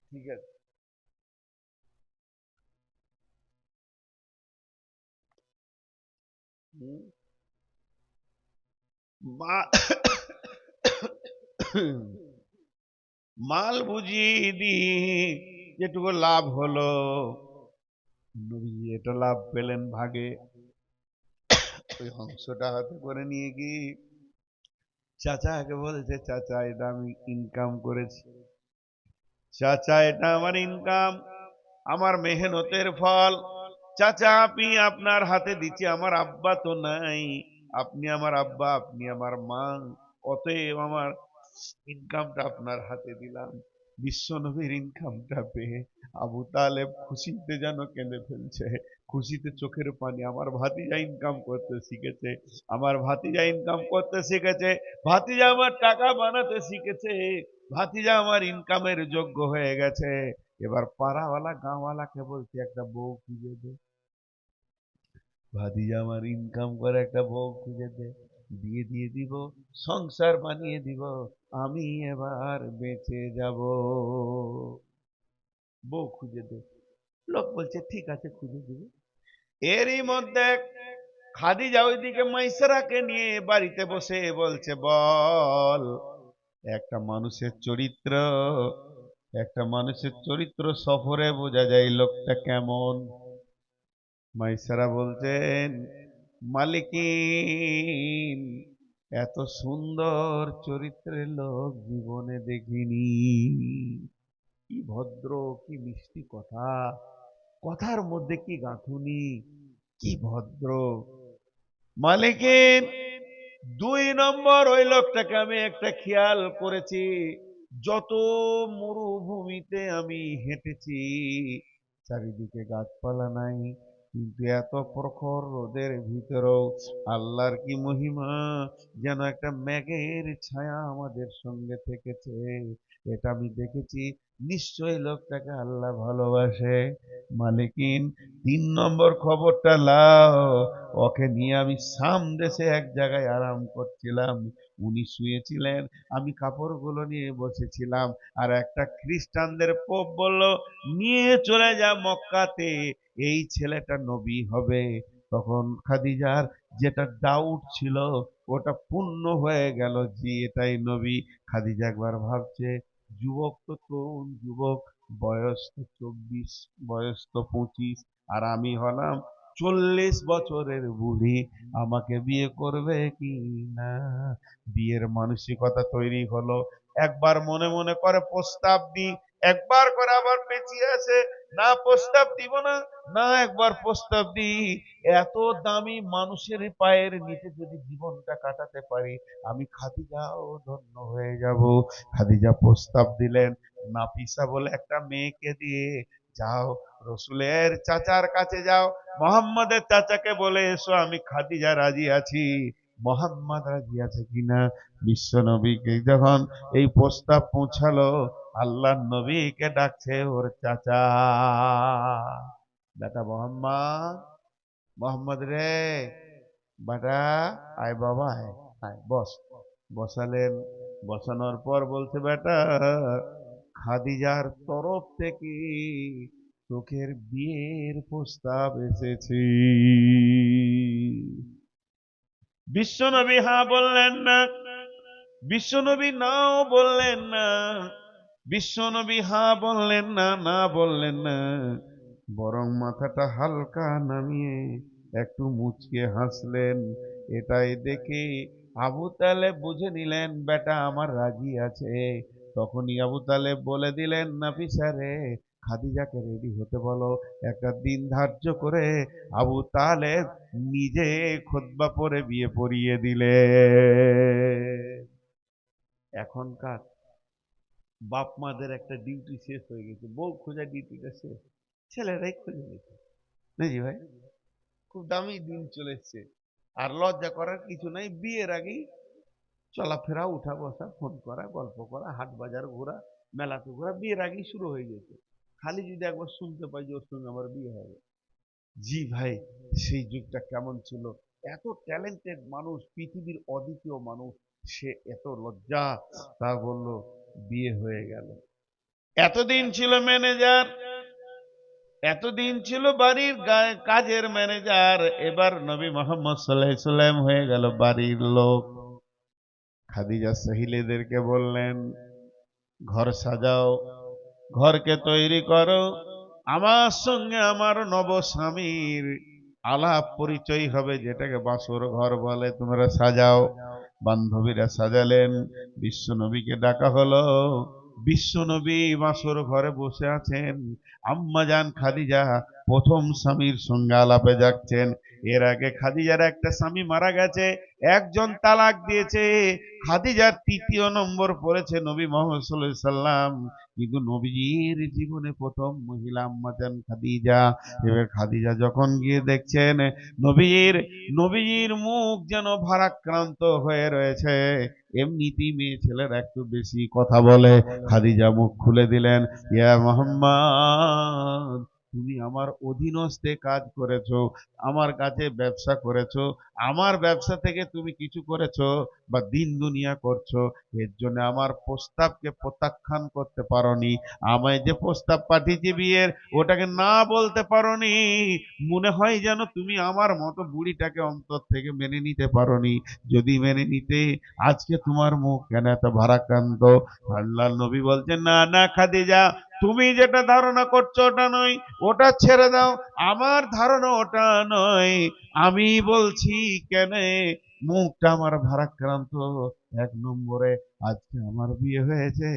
ঠিক আছে। হুম। মা- মাল বুঝিয়ে দি যেটুকু লাভ হলো, নবীজি এটা লাভ পেলেন ভাগে। ওই অংশটা হাতে করে নিয়ে গিয়ে চাচাকে বলছে চাচা এটা আমি ইনকাম করেছি, চাচা এটা আমার ইনকাম, আমার মেহনতের ফল। চাচা আপনি আপনার হাতে দিচ্ছি, আমার আব্বা তো নাই, আপনি আমার আব্বা, আপনি আমার মা, অতএব আমার ইনকামটা আপনার হাতে দিলাম। বিশ্ব নবীর ইনকামটা পেয়ে আবু তালেব খুশিতে যেন কেঁদে ফেলছে, খুশিতে চোখের পানি। আমার ভাতিজা ইনকাম করতে শিখেছে, আমার ভাতিজা ইনকাম করতে শিখেছে, ভাতিজা আমার টাকা বানাতে শিখেছে, ভাতিজা আমার ইনকামের যোগ্য হয়ে গেছে। এবার পাড়াওয়ালা গাঁওয়ালাকে বলছে একটা বউ খুঁজে দে, ভাতিজা আমার ইনকাম করে একটা বউ খুঁজে দে, বিয়ে দিয়ে দিব, সংসার বানিয়ে দিব, আমি এবার বেঁচে যাব, বউ খুঁজে দে। লোক বলছে ঠিক আছে খুঁজে দিব। এরই মধ্যে খাদিজা ওইদিকে মাইসরাকে নিয়ে বাড়িতে বসে বলছে বল, একটা মানুষের চরিত্র, একটা মানুষের চরিত্র সফরে বোঝা যায় লোকটা কেমন। মাইসারা বলছেন মালিকিন, এত সুন্দর চরিত্রের লোক জীবনে দেখিনি, কি ভদ্র, কি মিষ্টি কথা, কথার মধ্যে কি গাঁথুনি, কি ভদ্র। মালিকিন, 2 নম্বর ওই লোকটাকে আমি একটা খেয়াল করেছি, যত মরুভূমিতে আমি হেঁটেছি চারিদিকে গাছপালা নাই, কিন্তু এত প্রখর রোদের ভিতরেও আল্লাহর কি মহিমা, যেন একটা মেঘের ছায়া আমাদের সঙ্গে থেকেছে, এটা আমি দেখেছি। নিশ্চয়ই লোকটাকে আল্লাহ ভালোবাসে। মালিকিন, 3 নম্বর খবরটা লাও, ওকে নিয়ে আমি শাম দেশে এক জায়গায় আরাম করছিলাম, উনি শুয়েছিলেন, আমি কাপড়গুলো নিয়ে বসেছিলাম, আর একটা খ্রিস্টানদের পোপ বলল নিয়ে চলে যা মক্কাতে, এই ছেলেটা নবী হবে। তখন খাদিজার যেটা ডাউট ছিল ওটা পূর্ণ হয়ে গেল, জি এটাই নবী। খাদিজা একবার ভাবছে যুবক তো তরুণ যুবক, বয়স তো 24, বয়স তো 25, আর আমি হলাম 40 বছরের বুড়ি, আমাকে বিয়ে করবে কি না। বিয়ের মানসিকতা তৈরি হলো, একবার মনে মনে করে প্রস্তাব দি, একবার করে আবার পেঁচিয়ে আসে না প্রস্তাব দিব না, না একবার প্রস্তাব দি, এত দামি মানুষের পায়ের নিচে যদি জীবনটা কাটাতে পারি আমি খাদিজাও ধন্য হয়ে যাব। খাদিজা প্রস্তাব দিলেন, নাফিসা বলে একটা মেয়েকে দিয়ে যাও রসুলের চাচার কাছে যাও, মোহাম্মদের চাচাকে বলে এসো আমি খাদিজা রাজি আছি, মোহাম্মদ রাজি আছে কিনা। বিশ্ব নবীকে যখন এই প্রস্তাব পৌঁছালো, আল্লাহ নবীকে ডাকছে ওর চাচা, বেটা মোহাম্মদ, মোহাম্মদ রে, বেটা আয় বাবা আয়, আয় বস। বসালেন, বসানোর পর বলছে বেটা খাদিজার তরফ থেকে তোকের বিয়ের প্রস্তাব এসেছে। বিশ্বনবী হ্যাঁ বললেন না, বিশ্বনবী নাও বললেন না, বিশ্বনবী হা বললেন না, না বললেন না, বরং মাথাটা হালকা নামিয়ে একটু মুচকে হাসলেন। এটাই দেখে আবু তালেব বুঝে নিলেন বেটা আমার রাজি আছে। তখনই আবু তালেব বলে দিলেন, নাফিসা রে, খাদিজাকে রেডি হতে বলো। একটা দিন ধার্য করে আবু তালেব নিজে খুতবা পড়ে বিয়ে পড়িয়ে দিলে। এখনকার বাপ মাদের একটা ডিউটি শেষ হয়ে গেছে, বউ খোঁজা ডিউটিটা শেষ, ছেলেরাই খুঁজে নিচ্ছে। নাকি ভাই? খুব দামি দিন চলে এসছে। আর লজ্জা করার কিছু নাই, বিয়ের আগেই চলাফেরা, উঠা বসা, ফোন করা, গল্প করা, হাট বাজার ঘোরা, মেলাতে ঘোরা বিয়ের আগেই শুরু হয়ে গেছে। খালি যদি একবার শুনতে পাই যে ওর সঙ্গে আমার বিয়ে হবে। জি ভাই, সেই যুগটা কেমন ছিল! এত ট্যালেন্টেড মানুষ, পৃথিবীর অদ্বিতীয় মানুষ, সে এত লজ্জা, তা বললো বিয়ে হয়ে গেল। এতদিন ছিল ম্যানেজার, এতদিন ছিল বাড়ির কাজের ম্যানেজার, এবার নবী মোহাম্মদ সাল্লাল্লাহু আলাইহি সাল্লাম হয়ে গেল বাড়ির লোক। খাদিজা সহিলেদেরকে বললেন, ঘর সাজাও, ঘরকে তৈরি করো, আমার সঙ্গে আমার নব স্বামীর আলাপ পরিচয় হবে, যেটাকে বাসর ঘর বলে, তোমরা সাজাও। বান্ধবীরা সাজালেন, বিশ্ব নবীকে ডাকা হলো। বিশ্ব নবী বাসর ঘরে বসে আছেন, আম্মা জান খাদিজা প্রথম স্বামীর সঙ্গে আলাপে যাচ্ছেন। এর আগে খাদিজার একটা স্বামী মারা গেছে, একজন তালাক দিয়েছে, খাদিজার তৃতীয় নম্বর পড়েছে নবী মোহাম্মদ সাল্লাল্লাহু আলাইহি সাল্লাম। কিন্তু নবীজির জীবনে প্রথম মহিলা আম্মা জান খাদিজা। এবার খাদিজা যখন গিয়ে দেখছেন নবীর নবীজির মুখ যেন ভারাক্রান্ত হয়ে রয়েছে, এমনিতেই মেয়ে ছেলেরা একটু বেশি কথা বলে, খাদিজা মুখ খুলে দিলেন, ইয়া মুহাম্মদ, তুমি আমার অধীনস্থে কাজ করেছো, আমার কাছে ব্যবসা করেছো, আমার ব্যবসা থেকে তুমি কিছু করেছো বা দিন দুনিয়া করছো, এর জন্য আমার প্রস্তাবকে প্রত্যাখ্যান করতে পারোনি। আমায় যে প্রস্তাব পাঠিয়েছি বিয়ের, ওটাকে না বলতে পারোনি। মনে হয় যেন তুমি আমার মতো বুড়িটাকে অন্তর থেকে মেনে নিতে পারোনি। যদি মেনে নিতে, আজকে তোমার মুখ কেন এত ভারাক্রান্ত? আল্লাহ নবী বলছেন, না না খাদিজা, তুমি যেটা ধারণা করছো ওটা নয়, ওটা ছেড়ে দাও, আমার ধারণা ওটা নয়। আমি বলছি কেন মুখটা আমার ভারাক্রান্ত। এক নম্বরে, আজকে আমার বিয়ে হয়েছে,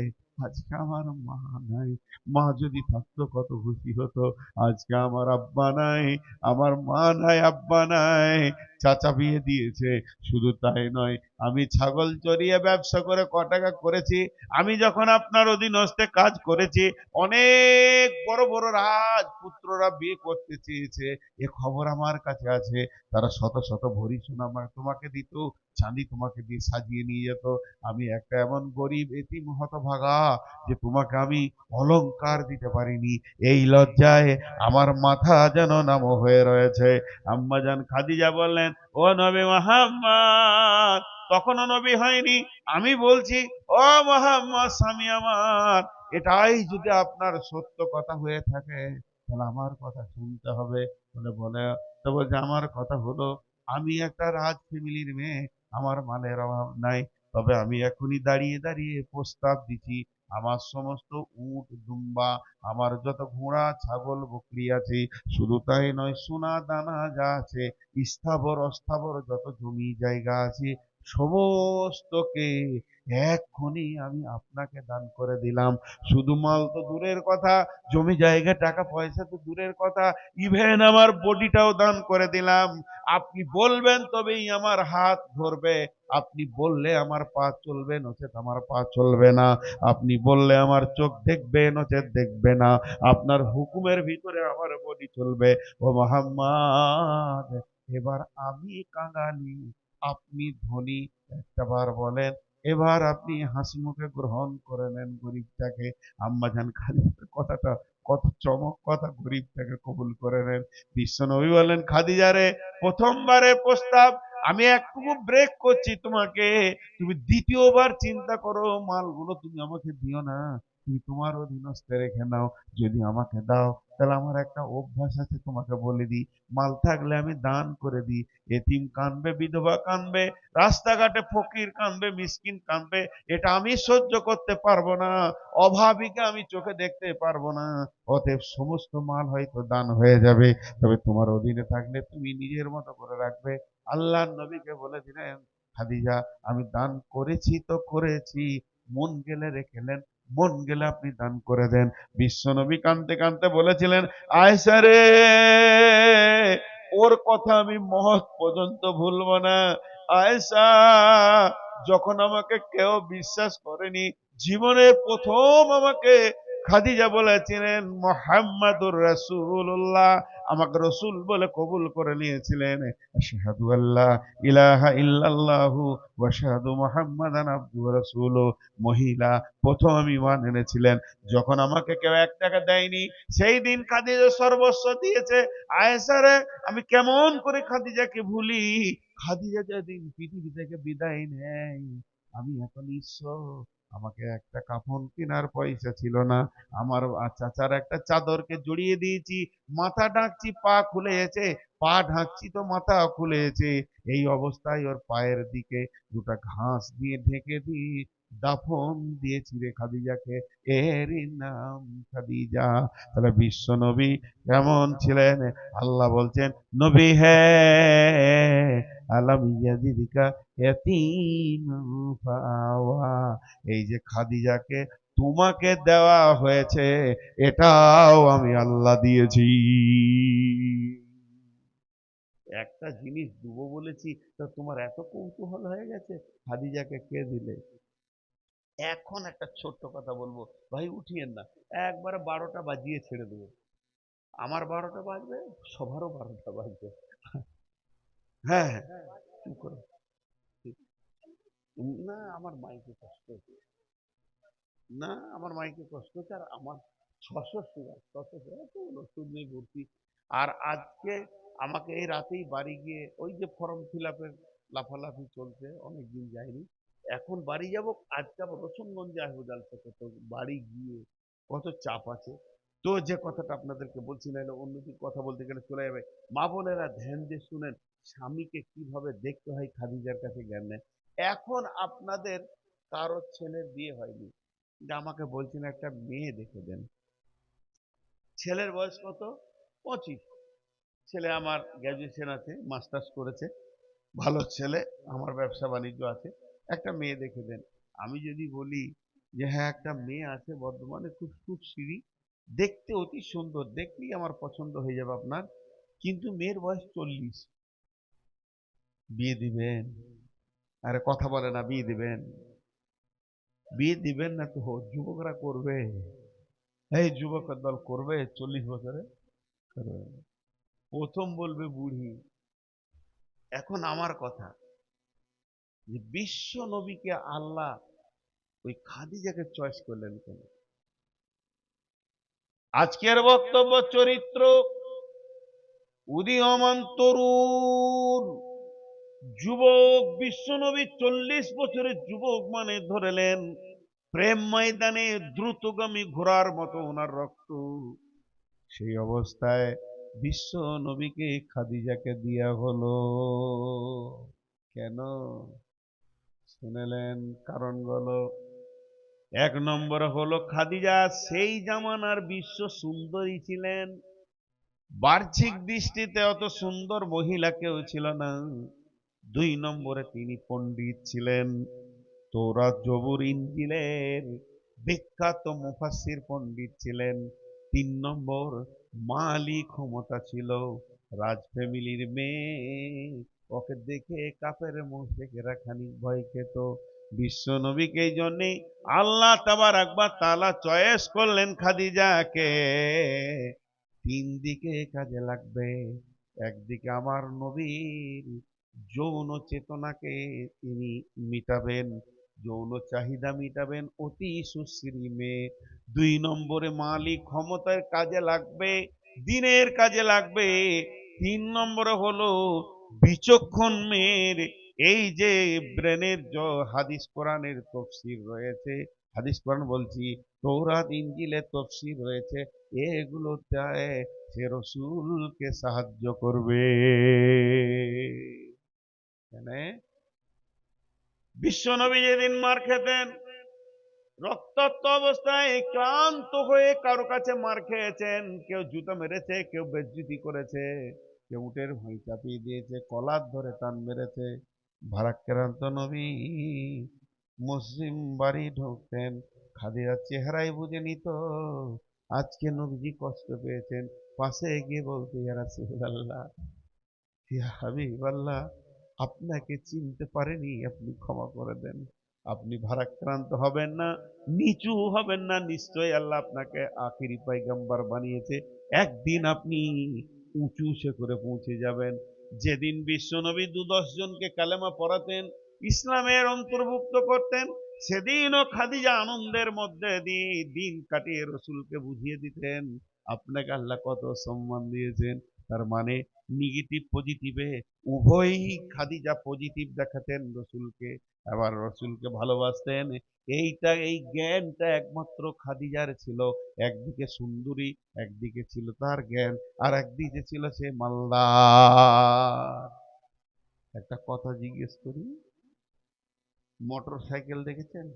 আজকে আমার মা নাই। মা যদি থাকতো কত খুশি হতো। আজকে আমার আব্বা নাই, আমার মা নাই, আব্বা নাই। চাচা বিয়ে দিয়েছে, শুধু তাই নয়, আমি ছাগল চড়িয়ে ব্যবসা করে ক টাকা করেছি। আমি যখন আপনার অধীনস্থে কাজ করেছি, অনেক বড় বড় রাজপুত্ররা বিয়ে করতে চেয়েছে, এ খবর আমার কাছে আছে। তারা শত শত ভরি সোনা তোমাকে দিত, চাঁদি তোমাকে দিয়ে সাজিয়ে নিয়ে যেত। আমি একটা এমন গরিব এতিম হতভাগা যে তোমাকে আমি অলংকার দিতে পারিনি, এই লজ্জায় আমার মাথা যেন নাম হয়ে রয়েছে। আম্মাজান খাদিজা বললেন, ও নবী মুহাম্মদ, তখনও নবী হয়নি, আমি বলছি, ও মুহাম্মদ স্বামী আমার, এটাই যদি আপনার সত্য কথা হয়ে থাকে, তাহলে আমার কথা শুনতে হবে। বলে, তো বলছে, আমার কথা হলো, আমি একটা রাজ ফ্যামিলির মেয়ে, আমার মালের অভাব নাই, তবে আমি এখনই দাঁড়িয়ে দাঁড়িয়ে প্রস্তাব দিচ্ছি, আমার সমস্ত উট দুম্বা, আমার যত ঘোড়া ছাগল বকরি আছে, শুধু তাই নয়, সোনা দানা যা আছে, স্থাবর অস্থাবর যত জমি জায়গা আছে, সমস্তকে এক্ষুনি আমি আপনাকে দান করে দিলাম। শুধু মাল তো দূরের কথা, জমি জায়গা টাকা পয়সা তো দূরের কথা, ইভেন আমার বডিটাও দান করে দিলাম। আপনি বলবেন তবেই আমার হাত ধরবে, আপনি বললে আমার পা চলবে, নচেত আমার পা চলবে না। আপনি বললে আমার চোখ দেখবে, নচেত দেখবে না। আপনার হুকুমের ভিতরে আমার বডি চলবে। ও মোহাম্মদ, এবার আমি কাঙালি, আপনি ধনী, একটাবার বলেন, এবার আপনি হাসি মুখে গ্রহণ করে নেন গরিবটাকে। আম্মাজান খাদিজার কথাটা কত চমক কথা, গরিবটাকে কবুল করে নেন। বিশ্ব নবী বলেন, খাদিজা রে, প্রথমবারে প্রস্তাব, আমি একটু ব্রেক করছি তোমাকে, তুমি দ্বিতীয়বার চিন্তা করো, মালগুলো তুমি আমাকে দিও না, তুমি তোমার অধীনস্থে রেখে নাও। যদি আমাকে দাও তাহলে আমার একটা অভ্যাস আছে, তোমাকে বলে দিই, মাল থাকলে আমি দান করে দিই। এতিম কাঁদবে, বিধবা কাঁদবে, রাস্তাঘাটে ফকির কাঁদবে, মিসকিন কাঁদবে, এটা আমি সহ্য করতে পারবো না। অভাবীকে আমি চোখে দেখতে পারবো না। অতএব সমস্ত মাল হয়তো দান হয়ে যাবে, তবে তোমার অধীনে থাকলে তুমি নিজের মতো করে রাখবে। আল্লাহর নবীকে বলে দিলেন, খাদিজা, আমি দান করেছি তো করেছি, মন গেলে রেখেলেন, মন গেলে আপনি দান করে দেন। বিশ্বনবী কাঁদতে কাঁদতে বলেছিলেন, আয়েশা রে, ওর কথা আমি মহৎ পর্যন্ত ভুলবো না। আয়েশা, যখন আমাকে কেউ বিশ্বাস করেনি, জীবনে প্রথম আমাকে খাদিজা বলেছিলেন মুহাম্মাদুর রাসূলুল্লাহ, আমাকে রসুল বলে কবুল করে নিয়েছিলেন। আশহাদু আল্লা ইলাহা ইল্লাল্লাহু ওয়া আশহাদু মুহাম্মাদান আবদুহু ওয়া রাসূলুহু, মহিলা প্রথম ঈমান এনেছিলেন। যখন আমাকে কেউ 1 টাকা দেয়নি, সেই দিন খাদিজা সর্বস্ব দিয়েছে। আয়েশা রে, আমি কেমন করে খাদিজাকে ভুলি? খাদিজা যেদিন পৃথিবী থেকে বিদায় নেয়, আমি এখন ঈশ্বর, আমাকে একটা কাফন কেনার পয়সা ছিল না, আমার চাচার একটা চাদরকে জড়িয়ে দিয়েছি, মাথা ঢাকছি পা খুলে গেছে, পা ঢাকছি তো মাথা খুলে গেছে, এই অবস্থায় ওর পায়ের দিকে দুটা ঘাস দিয়ে ঢেকে দিয়ে দাফন দিয়েছি রে খাদিজাকে, এরই নাম খাদিজা। তাহলে বিশ্ব নবী কেমন ছিলেন? আল্লাহ বলছেন, নবী হ্যাঁ, আলাম ইয়াজিদিকা ইয়াতীমান ফাআওয়া, এই যে খাদিজাকে তোমাকে দেওয়া হয়েছে, এটাও আমি আল্লাহ দিয়েছি। একটা জিনিস দেবো বলেছি, তা তোমার এত কৌতূহল হয়ে গেছে খাদিজাকে কে দিলে। এখন একটা ছোট্ট কথা বলবো, ভাই উঠিয়েন না, একবারে 12টা বাজিয়ে ছেড়ে দেবো। আমার 12টা বাজবে, সবারও 12টা বাজবে। হ্যাঁ হ্যাঁ, চুপ করো। না, আমার মাইকে কষ্ট হচ্ছে, না আমার মাইকে কষ্ট হচ্ছে, আর আমার 600 সুগার তো ওষুধ নেই ভর্তি। আর আজকে আমাকে এই রাতেই বাড়ি গিয়ে, ওই যে ফর্ম ফিল আপের লাফালাফি চলছে, অনেকদিন যাইনি, এখন বাড়ি যাব। আজকে আবার রসুনগঞ্জে আসবো জালসা করতে, বাড়ি গিয়ে কত চাপ আছে। তো যে কথাটা আপনাদেরকে বলছি, না অন্যদিন কথা বলতে গেলে চলে যাবে। মা বোনেরা ধ্যান দিয়ে শুনেন, স্বামীকে কিভাবে দেখতে হয় খাদিজার কাছে জ্ঞান নেন। এখন আপনাদের কারো ছেলের বিয়ে হয়নি, যে আমাকে বলছেন একটা মেয়ে দেখে দেন। ছেলের বয়স কত? 25। ছেলে আমার গ্র্যাজুয়েশন আছে, মাস্টার্স করেছে, ভালো ছেলে, আমার ব্যবসা বাণিজ্য আছে, একটা মেয়ে দেখে দেন। আমি যদি বলি যে হ্যাঁ একটা মেয়ে আছে বর্ধমানে, খুব সুশ্রী, দেখতে অতি সুন্দর, দেখলেই আমার পছন্দ হয়ে যাবে আপনার, কিন্তু মেয়ের বয়স 40, বিয়ে দিবেন? আরে কথা বলে না, বিয়ে দিবেন? বিয়ে দিবেন না তো যুবকরা করবে, এই যুবকের দল করবে 40 বছরে? করবে না। প্রথম বলবে বুড়ি। এখন আমার কথা, যে বিশ্ব নবীকে আল্লাহ ওই খাদিজাকে চয়েস করলেন কেন? আজকের বক্তব্য চরিত্র, উদীয়মান তরুণ যুবক বিশ্বনবী, 40 বছরের যুবক, মানে ধরেলেন প্রেম ময়দানে দ্রুতগামী ঘোড়ার মতো ওনার রক্ত। সেই অবস্থায় বিশ্ব নবীকে খাদিজাকে দিয়া হলো কেন? শুনেলেন কারণগুলো। 1 নম্বর হলো, খাদিজা সেই জামানার বিশ্ব সুন্দরী ছিলেন, বাহ্যিক দৃষ্টিতে অত সুন্দর মহিলা কেউ ছিল না। 2 নম্বরে তিনি পণ্ডিত ছিলেন, তৌরাত জবুর ইনজিলের বিখ্যাত মুফাসসির পণ্ডিত ছিলেন। 3 নম্বর, মালি ক্ষমতা ছিল, রাজ ফ্যামিলির মেয়ে, ওকে দেখে কাফের মুশরিকরা খানিক ভয় খেত। বিশ্ব নবীকে এই জন্যে আল্লাহ তাবারাক ওয়া তাআলা চয়েস করলেন খাদিজাকে। 3 দিকে কাজে লাগবে। একদিকে আমার নবীর যৌন চেতনাকে তিনি মিটাবেন, যৌন চাহিদা মিটাবেন, অতি সুশ্রী মেয়ে। 2 নম্বরে মালিক ক্ষমতার কাজে লাগবে, দিনের কাজে লাগবে। 3 নম্বরে হলো বিচক্ষণ মেয়ের, এই যে ব্রেনের হাদিস কোরআনের তফসির রয়েছে, হাদিস কোরআন বলছি, তৌরাত ইনজিলে তফসির রয়েছে, এগুলো চায় সে রসুলকে সাহায্য করবে। মানে বিশ্বনবী যেদিন মার খেতেন, রক্তাক্ত অবস্থায় ক্লান্ত হয়ে কারো কাছে মার খেয়েছেন, কেউ জুতো মেরেছে, কেউ বেজ্জুতি করেছে, কেউ উটের ভুঁই চাপিয়ে দিয়েছে, কলার ধরে টান মেরেছে। ভারাক্রান্ত নবী মুসলিম বাড়ি ঢুকতেন, খাদিজার চেহারাই বুঝে নিত আজকে নবীজি কষ্ট পেয়েছেন। পাশে এগিয়ে বলতে, ইয়া রাসূলুল্লাহ, ইয়া হাবিবাল্লাহ, আপনাকে চিনতে পারেনি, আপনি ক্ষমা করে দেন। আপনি ভারাক্রান্ত হবেন না, নিচু হবেন না, নিশ্চয়ই আল্লাহ আপনাকে আখিরি পয়গম্বর বানিয়েছে, একদিন আপনি উঁচু শিখরে পৌঁছে যাবেন। যেদিন বিশ্বনবী 10 জনকে কালেমা পড়াতেন, ইসলামের অন্তর্ভুক্ত করতেন, সেদিনও খাদিজা আনন্দের মধ্যে দিয়ে দিন কাটিয়ে রসুলকে বুঝিয়ে দিতেন আপনাকে আল্লাহ কত সম্মান দিয়েছেন। তার মানে নেগেটিভ পজিটিভে উভয়ই খাদিজা পজিটিভ দেখাতেন রসুলকে, আবার রসুলকে ভালোবাসতেন। এই জ্ঞানটা একমাত্র খাদিজার ছিল। একদিকে সুন্দরী, একদিকে ছিল তার জ্ঞান, আর একদিকে ছিল সে মালদার। একটা কথা জিজ্ঞেস করি, মোটর সাইকেল দেখেছেন?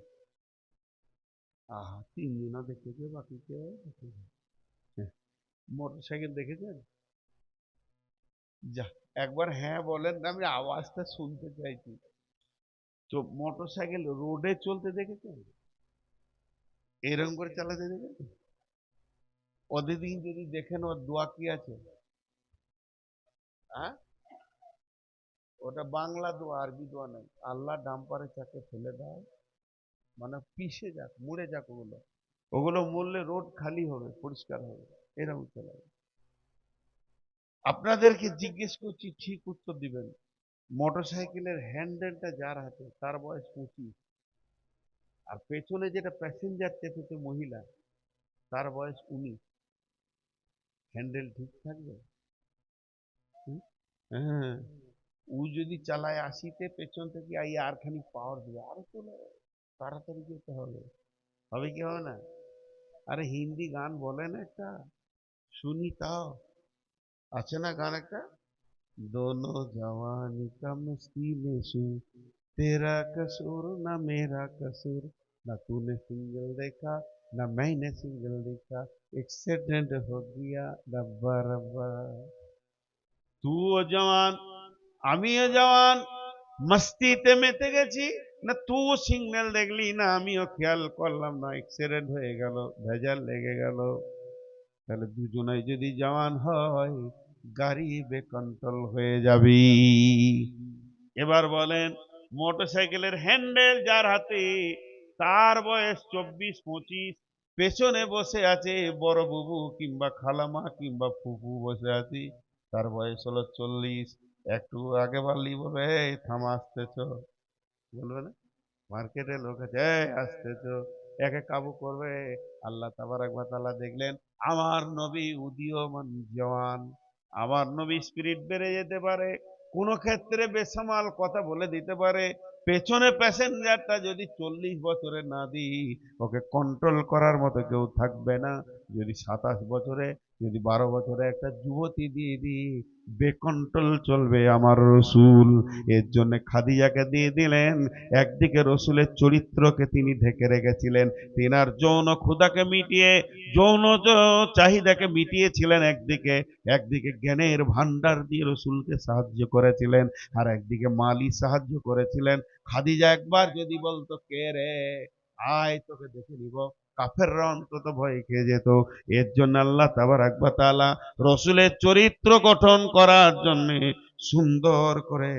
আহা, তিনজনা দেখেছে, বাকি কেউ দেখেছে? মোটর সাইকেল দেখেছেন? যা, একবার হ্যাঁ বলেন না, আমি আওয়াজটা শুনতে চাইছি। তো মোটর সাইকেল রোডে চলতে দেখেছেন? এরকম করে চালাতে দেখেছেন? প্রতিদিন যদি দেখেন, ওর দোয়া কি আছে? হ্যাঁ, ওটা বাংলা দোয়া, আরবি দোয়া নাই। আল্লাহ ডাম্পারে চাকে ফেলে দাও, মানে পিষে যাক, মুড়ে যাক, ওগুলো ওগুলো মরলে রোড খালি হবে, পরিষ্কার হবে, এরকম চালাবে। আপনাদেরকে জিজ্ঞেস করছি, ঠিক উত্তর দিবেন। মোটর সাইকেলের হ্যান্ডেলটা যার হাতে, তার বয়স 25, আর পেছনে যেটা প্যাসেঞ্জার চেপেছে মহিলা, তার বয়স 19। হ্যান্ডেল ঠিক থাকবে? হুম? হ্যাঁ, ও যদি চালায় 80-তে, পেছন থেকে আই আর খানি পাওয়ার দিবে, আরো চলে, তাড়াতাড়ি যেতে হবে। হবে কি হবে না? আরে হিন্দি গান বলেন একটা, শুনি তাও। আছে না গান একটা, दोनों जवानी का मस्ती में सूर, तेरा कसूर ना मेरा कसूर, ना तूने सिंगल देखा ना मैंने सिंगल देखा, एक्सीडेंट हो गया रब्बा रब्बा। তুইও জওয়ান, আমিও জওয়ান, মস্তিতে মেতে গেছি, না তুইও সিগন্যাল দেখলি না আমিও খেয়াল করলাম না, অ্যাক্সিডেন্ট হয়ে গেল, ভেজাল লেগে গেল। তাহলে দুজনাই যদি জওয়ান হয়, গাড়ি বেকন্ট্রোল হয়ে যাবি। এবার বলেন, মোটরসাইকেলের হ্যান্ডেল যার হাতে, তার বয়স 24-25, পেছনে বসে আছে বড় বুবু কিংবা খালামা কিংবা ফুফু বসে আছি, তার বয়স হলো 40। একটু আগে বাড়লি বলবে, এই থামা, আসতেছ, বলবে না? মার্কেটে লোক আছে, এই আসতেছ, একে কাবু করবে। আল্লাহ তাবারাক ওয়া তাআলা দেখলেন আমার নবী উদীয়মান জওয়ান, আমার নবী স্পিরিট বেড়ে যেতে পারে, কোন ক্ষেত্রে বেসামাল কথা বলে দিতে পারে। পেছনে প্যাসেঞ্জারটা যদি 40 বছরে না দিই, ওকে কন্ট্রোল করার মতো কেউ থাকবে না। যদি 27 বছরে, যদি 12 বছরে একটা যুবতী দিয়ে দিই, বেকন্ট্রোল চলবে আমার রসুল। এর জন্য খাদিজাকে দিয়ে দিলেন। একদিকে রসুলের চরিত্রকে তিনি ঢেকে রেখেছিলেন, তিনার যৌন ক্ষুধাকে মিটিয়ে, যৌন চাহিদাকে মিটিয়েছিলেন একদিকে, একদিকে জ্ঞানের ভান্ডার দিয়ে রসুলকে সাহায্য করেছিলেন, আর একদিকে মালি সাহায্য করেছিলেন। খাদিজা একবার যদি বলতো, কে রে, আয় তোকে দেখে নিব, কাফেররা অন্তত ভয় খেয়ে যেত। এর জন্য আল্লাহ তাবারাক ওয়া তাআলা রসুলের চরিত্র গঠন করার জন্য সুন্দর করে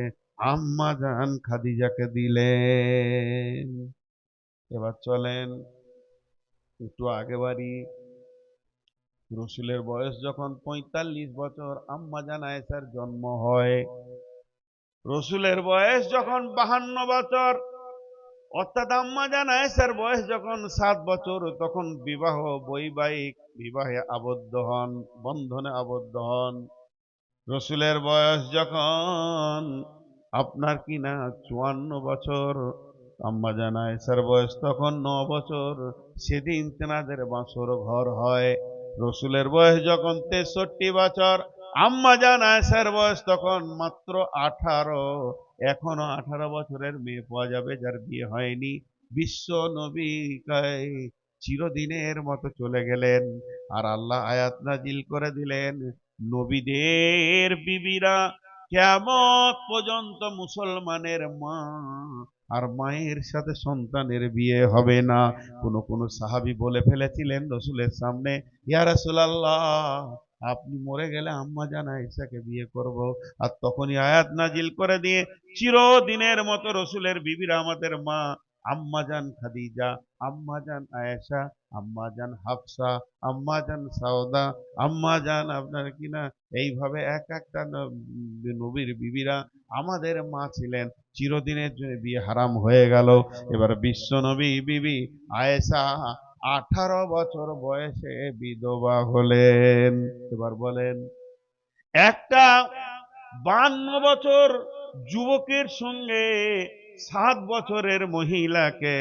আম্মা জান খাদিজাকে দিলেন। এবার চলেন একটু আগে বাড়ি। রসুলের বয়স যখন 45 বছর, আম্মা জান আয়েশার জন্ম হয়। রসুলের বয়স যখন 52 বছর, অর্থাৎ আম্মা জান আয়েশার বয়স যখন 7 বছর, তখন বিবাহ, বৈবাহিক বিবাহে আবদ্ধ হন, বন্ধনে আবদ্ধ হন। রসুলের বয়স যখন আপনার কি না 54 বছর, আম্মা জান আয়েশার বয়স তখন 9 বছর। সেদিন তেনাদের বাসর ঘর হয়। রসুলের বয়স যখন 63 বছর, আম্মা জান আয়েশার বয়স তখন মাত্র 18। এখনো 18 বছরের মেয়ে পাওয়া যাবে যার বিয়ে হয়নি। বিশ্ব নবী চিরদিনের মতো চলে গেলেন। আর আল্লাহ আয়াত নাজিল করে দিলেন, নবীদের বিবিরা কিয়ামত পর্যন্ত মুসলমানের মা আর মায়ের সাথে সন্তানের বিয়ে হবে না। কোন কোন সাহাবী বলে ফেলেছিলেন রসুলের সামনে, ইয়া রাসূলুল্লাহ, আপনি মরে গেলে আম্মা জান আয়েশাকে বিয়ে করব। আর তখনই আয়াত নাজিল করে দিয়ে চিরদিনের মতো রসুলের বিবিরা আমাদের মা, আম্মা জান খাদিজা, আম্মা জান আয়েশা, আম্মা জান হাফসা, আম্মা জান সাউদা, আম্মা জান আপনার কিনা এইভাবে এক একটা নবীর বিবিরা আমাদের মা ছিলেন। চিরদিনের জন্য বিয়ে হারাম হয়ে গেল। এবার বিশ্ব নবী বিবি আয়েশা 18 বছর বয়সে বিধবা হলেন। এবার বলেন, একটা 52 বছর যুবকের সঙ্গে 7 বছরের মহিলাকে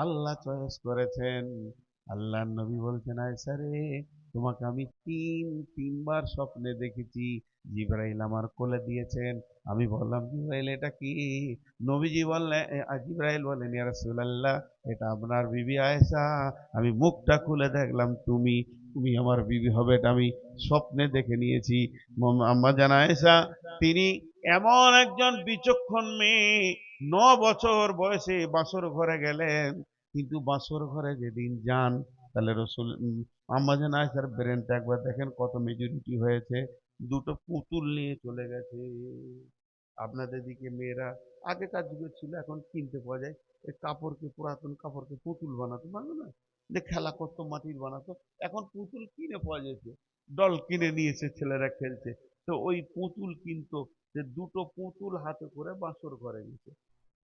আল্লাহ চয়েস করেছেন। আল্লাহ নবী বলছেন, আয়েশা রে, তোমাকে আমি তিনবার স্বপ্নে দেখেছি। জিবরাইল আমার কোলে দিয়েছেন। আমি বললাম, জিবরাইল এটা কি? নবীজি বললেন, জিবরাইল বলেন, ইয়া রাসূলুল্লাহ, এটা আপনার বিবি আয়েশা। আমি মুখটা খুলে দেখলাম তুমি তুমি আমার বিবি হবে, এটা আমি স্বপ্নে দেখে নিয়েছি। আম্মা জান আয়েশা তিনি এমন একজন বিচক্ষণ মেয়ে, 9 বছর বয়সে বাসর ঘরে গেলেন। কিন্তু বাসর ঘরে যেদিন যান, তাহলে রসুল আম্মা জান আয়েশার ব্রেনটা একবার দেখেন কত মেচুরিটি হয়েছে। দুটো পুতুল নিয়ে চলে গেছে। আপনাদের দিকে মেয়েরা আগেকার যুগে ছিল, এখন কিনতে পাওয়া যায়, এই কাপড়কে, পুরাতন কাপড়কে পুতুল বানাতো, মানে না, যে খেলা করতো, মাটির বানাতো। এখন পুতুল কিনে পাওয়া যেত, ডল কিনে নিয়েছে, ছেলেরা খেলছে। তো ওই পুতুল কিনতো, যে দুটো পুতুল হাতে করে বাঁশর ঘরে গেছে।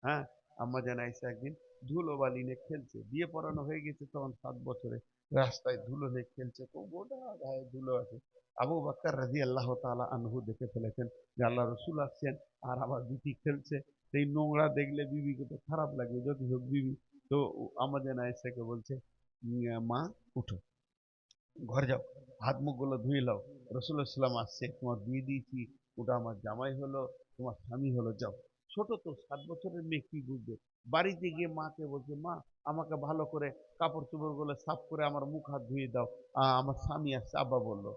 হ্যাঁ, আম্মা জান আয়েশা একদিন ধুলো বালি নিয়ে খেলছে, বিয়ে পড়ানো হয়ে গেছে তখন 7 বছরে। রাস্তায় ধুলো নিয়ে খেলছে, তো গোটা গায়ে ধুলো আছে। আবু বকর রাদিয়াল্লাহু তাআলা আনহু দেখে ফেলেছেন যে আল্লাহ রসুল আসছেন আর আমার বিটি খেলছে। সেই নোংরা দেখলে বিবিকে তো খারাপ লাগবে, যদি হোক বিবি। তো আম্মা জান আয়েশাকে বলছে, মা, উঠো, ঘরে যাও, হাত মুখগুলো ধুয়ে নাও, রসুল্লাহ সাল্লাম আসছে, তোমার বিয়ে দিয়েছি, ওটা আমার জামাই হলো, তোমার স্বামী হলো, যাও। ছোট তো, 7 বছরের মেয়ে কি বুঝবে। বাড়িতে গিয়ে মাকে বলছে, মা, আমাকে ভালো করে কাপড় চোপড় গুলো সাফ করে আমার মুখ হাত ধুয়ে দাও, আমার স্বামী আসছে। আব্বা বললো,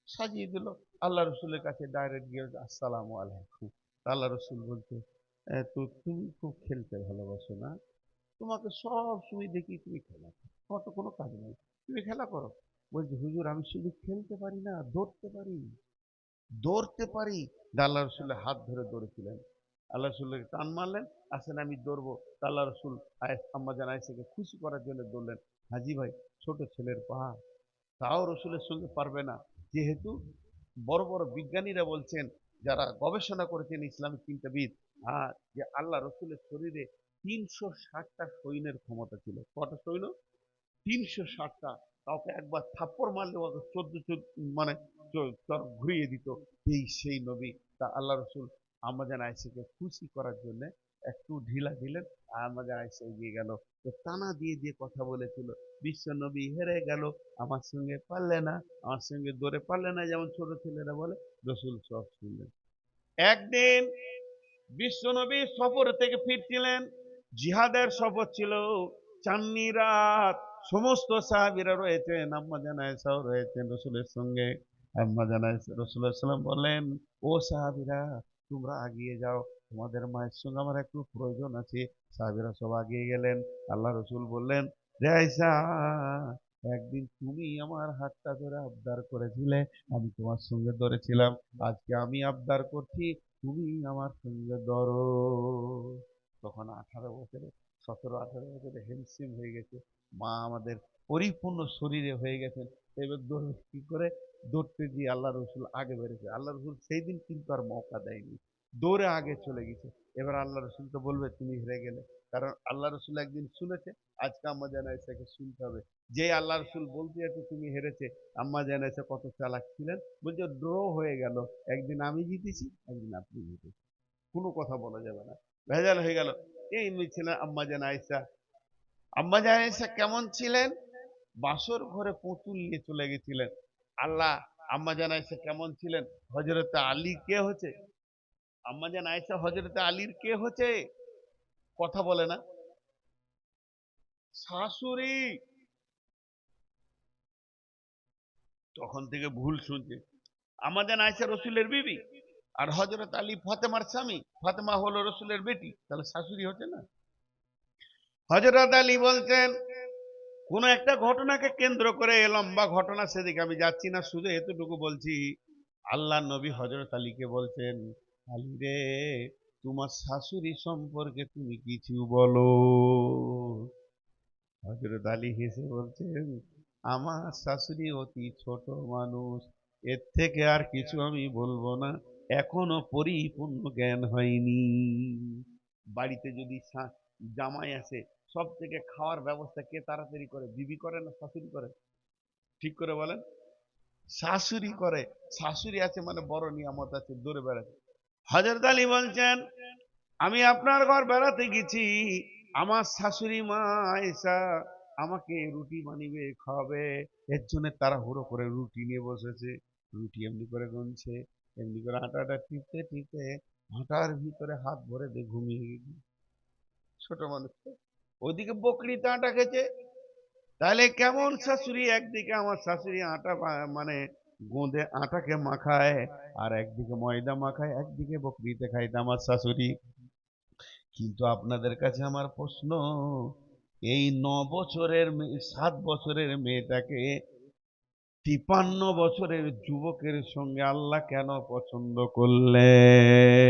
সাজিয়ে দিল। আল্লাহ রসুলের কাছে ডাইরেক্ট গিয়ে আসসালামু আলাইকুম। আল্লাহ রসুল বলছে, তো তুমি খুব খেলতে ভালোবাসো না? তোমাকে সব সময় দেখি তুমি খেলা করো, তোমার তো কোনো কাজ নেই, তুমি খেলা করো। বলছে, হুজুর, আমি শুধু খেলতে পারি না, দৌড়তে পারি, দৌড়তে পারি। আল্লাহ রসুলের হাত ধরে দৌড়েছিলেন। আল্লাহ রসুলের টান মারলেন, আসেন আমি দৌড়বো। আল্লাহ রসুল আম্মা জান আয়েশাকে খুশি করার জন্য দৌড়লেন। হাজি ভাই, ছোট ছেলের পা, তাও রসুলের সঙ্গে পারবে না। যেহেতু বড় বড় বিজ্ঞানীরা বলছেন, যারা গবেষণা করেছেন, ইসলামিক চিন্তাবিদ, যে আল্লাহ রসুলের শরীরে 360টা সৈন্যের ক্ষমতা ছিল। কটা সৈন্য? 360টা। কাউকে একবার থাপ্পড় মারলে ওকে 14 মানে ঘুরিয়ে দিত। সেই নবী। তা আল্লাহ রসুল আমাদের আয়েশাকে খুশি করার জন্য একটু ঢিলা দিলেন, আর আমাদের আয়েশা এগিয়ে গেল। তো টানা দিয়ে দিয়ে কথা বলেছিল, বিশ্ব নবী হেরে গেল, আমার সঙ্গে পারলে না, আমার সঙ্গে দৌড়ে পারলে না, যেমন ছোট ছেলেরা বলে। রসুল সব শুনলেন। একদিন বিশ্বনবী সফর থেকে ফিরছিলেন, জিহাদের সফর ছিল, চাঁদনি রাত। সমস্ত সাহাবীরা রয়েছেন, আম্মা জান আয়েশাও রয়েছেন রসুলের সঙ্গে। আম্মা জান আয়েশা, রাসূলুল্লাহ সাল্লাল্লাহু আলাইহি ওয়াসাল্লাম বলেন, ও সাহাবীরা, তোমরা আগিয়ে যাও, তোমাদের মায়ের সঙ্গে আমার একটু প্রয়োজন আছে। সাহাবীরা সব আগিয়ে গেলেন। আল্লাহ রসুল বললেন, রে আয়েশা, একদিন তুমি আমার হাতটা ধরে আবদার করেছিলে, আমি তোমার সঙ্গে ধরেছিলাম। আজকে আমি আবদার করছি, তুমি আমার সঙ্গে ধরো। তখন 18 বছরে, 17-18 বছরে হেমসিম হয়ে গেছে, মা আমাদের পরিপূর্ণ শরীরে হয়ে গেছেন। এবার দৌড়বে কি করে? দৌড়তে গিয়ে আল্লাহ রসুল আগে বেড়েছে। আল্লাহ রসুল সেই দিন কিন্তু আর মৌকা দেয়নি, দৌড়ে আগে চলে গেছে। এবার আল্লাহ রসুল তো বলবে তুমি হেরে গেলে, কারণ আল্লাহ রসুল একদিন শুনেছে, আজকে আম্মা জান আয়েশাকে শুনতে হবে। যে আল্লাহ রসুল বলতে আছে তুমি হেরেছে, আম্মা জান আয়েশা কত চালাক ছিলেন, বলছে ড্র হয়ে গেল, একদিন আমি জিতেছি, একদিন আপনি জিতেছি, কোনো কথা বলা যাবে না, ভেজাল হয়ে গেল। এই মেয়ে ছিলেন আম্মাজান আয়েশা। আম্মাজান আয়েশা কেমন ছিলেন? বাসর ঘরে পুতুল নিয়ে চলে গেছিলেন। আল্লাহ, আম্মাজান আয়েশা কেমন ছিলেন? হযরত আলী কে হচ্ছে? আম্মাজান আয়েশা হযরত আলীর কে হচ্ছে? কথা বলে না, শাশুড়ি। তখন থেকে ভুল শুনছে। আম্মাজান আয়েশা রসুলের বিবি, আর হযরত আলী ফাতেমার স্বামী। ফাতেমা হলো রসুলের বেটি, তাহলে শাশুড়ি হচ্ছে না? হযরত আলী বলছেন, কোন একটা ঘটনাকে কেন্দ্র করে এ লম্বা ঘটনা, সেদিকে আমি যাচ্ছি না, শুধু এতটুকু বলছি। আল্লাহ নবী হযরত আলীকে বলছেন, আলী রে, তোমার শাশুড়ি সম্পর্কে তুমি কিছু বলো। হযরত আলী হেসে বলছেন, আমার শাশুড়ি অতি ছোট মানুষ, এর থেকে আর কিছু আমি বলবো না, এখনো পরিপূর্ণ জ্ঞান হয়নি। বাড়িতে যদি জামাই আসে, সব থেকে খাওয়ার ব্যবস্থা কে তাড়াতাড়ি করে? বিবি করে না শাশুড়ি করে? ঠিক করে বলেন। শাশুড়ি করে। শাশুড়ি আছে মানে বড় নিয়ামত আছে, দৌড়ে বেড়াচ্ছে। হযরত আলী বলছেন, আমি আপনার ঘর বেড়াতে গেছি, আমার শাশুড়ি মা আয়েশা আমাকে রুটি বানিয়ে খাওয়াবে, এর জন্য তাড়াহুড়ো করে রুটি নিয়ে বসেছে। রুটি এমনি করে গুনছে, এমনি করে আটাটা টিপতে টিপতে আটার ভিতরে হাত ভরে দিয়ে ঘুমিয়ে গেছে। ছোট মানুষ তো। ওইদিকে বকরিতে আটা খেছে। তাহলে কেমন শাশুড়ি? একদিকে আমার শাশুড়ি আটা মানে গোঁদে আটাকে মাখায়, আর একদিকে ময়দা মাখায়, একদিকে বকরিতে খাইতে আমার শাশুড়ি। কিন্তু আপনাদের কাছে আমার প্রশ্ন, এই 9 বছরের 7 বছরের মেয়েটাকে 53 বছরের যুবকের সঙ্গে আল্লাহ কেন পছন্দ করলেন?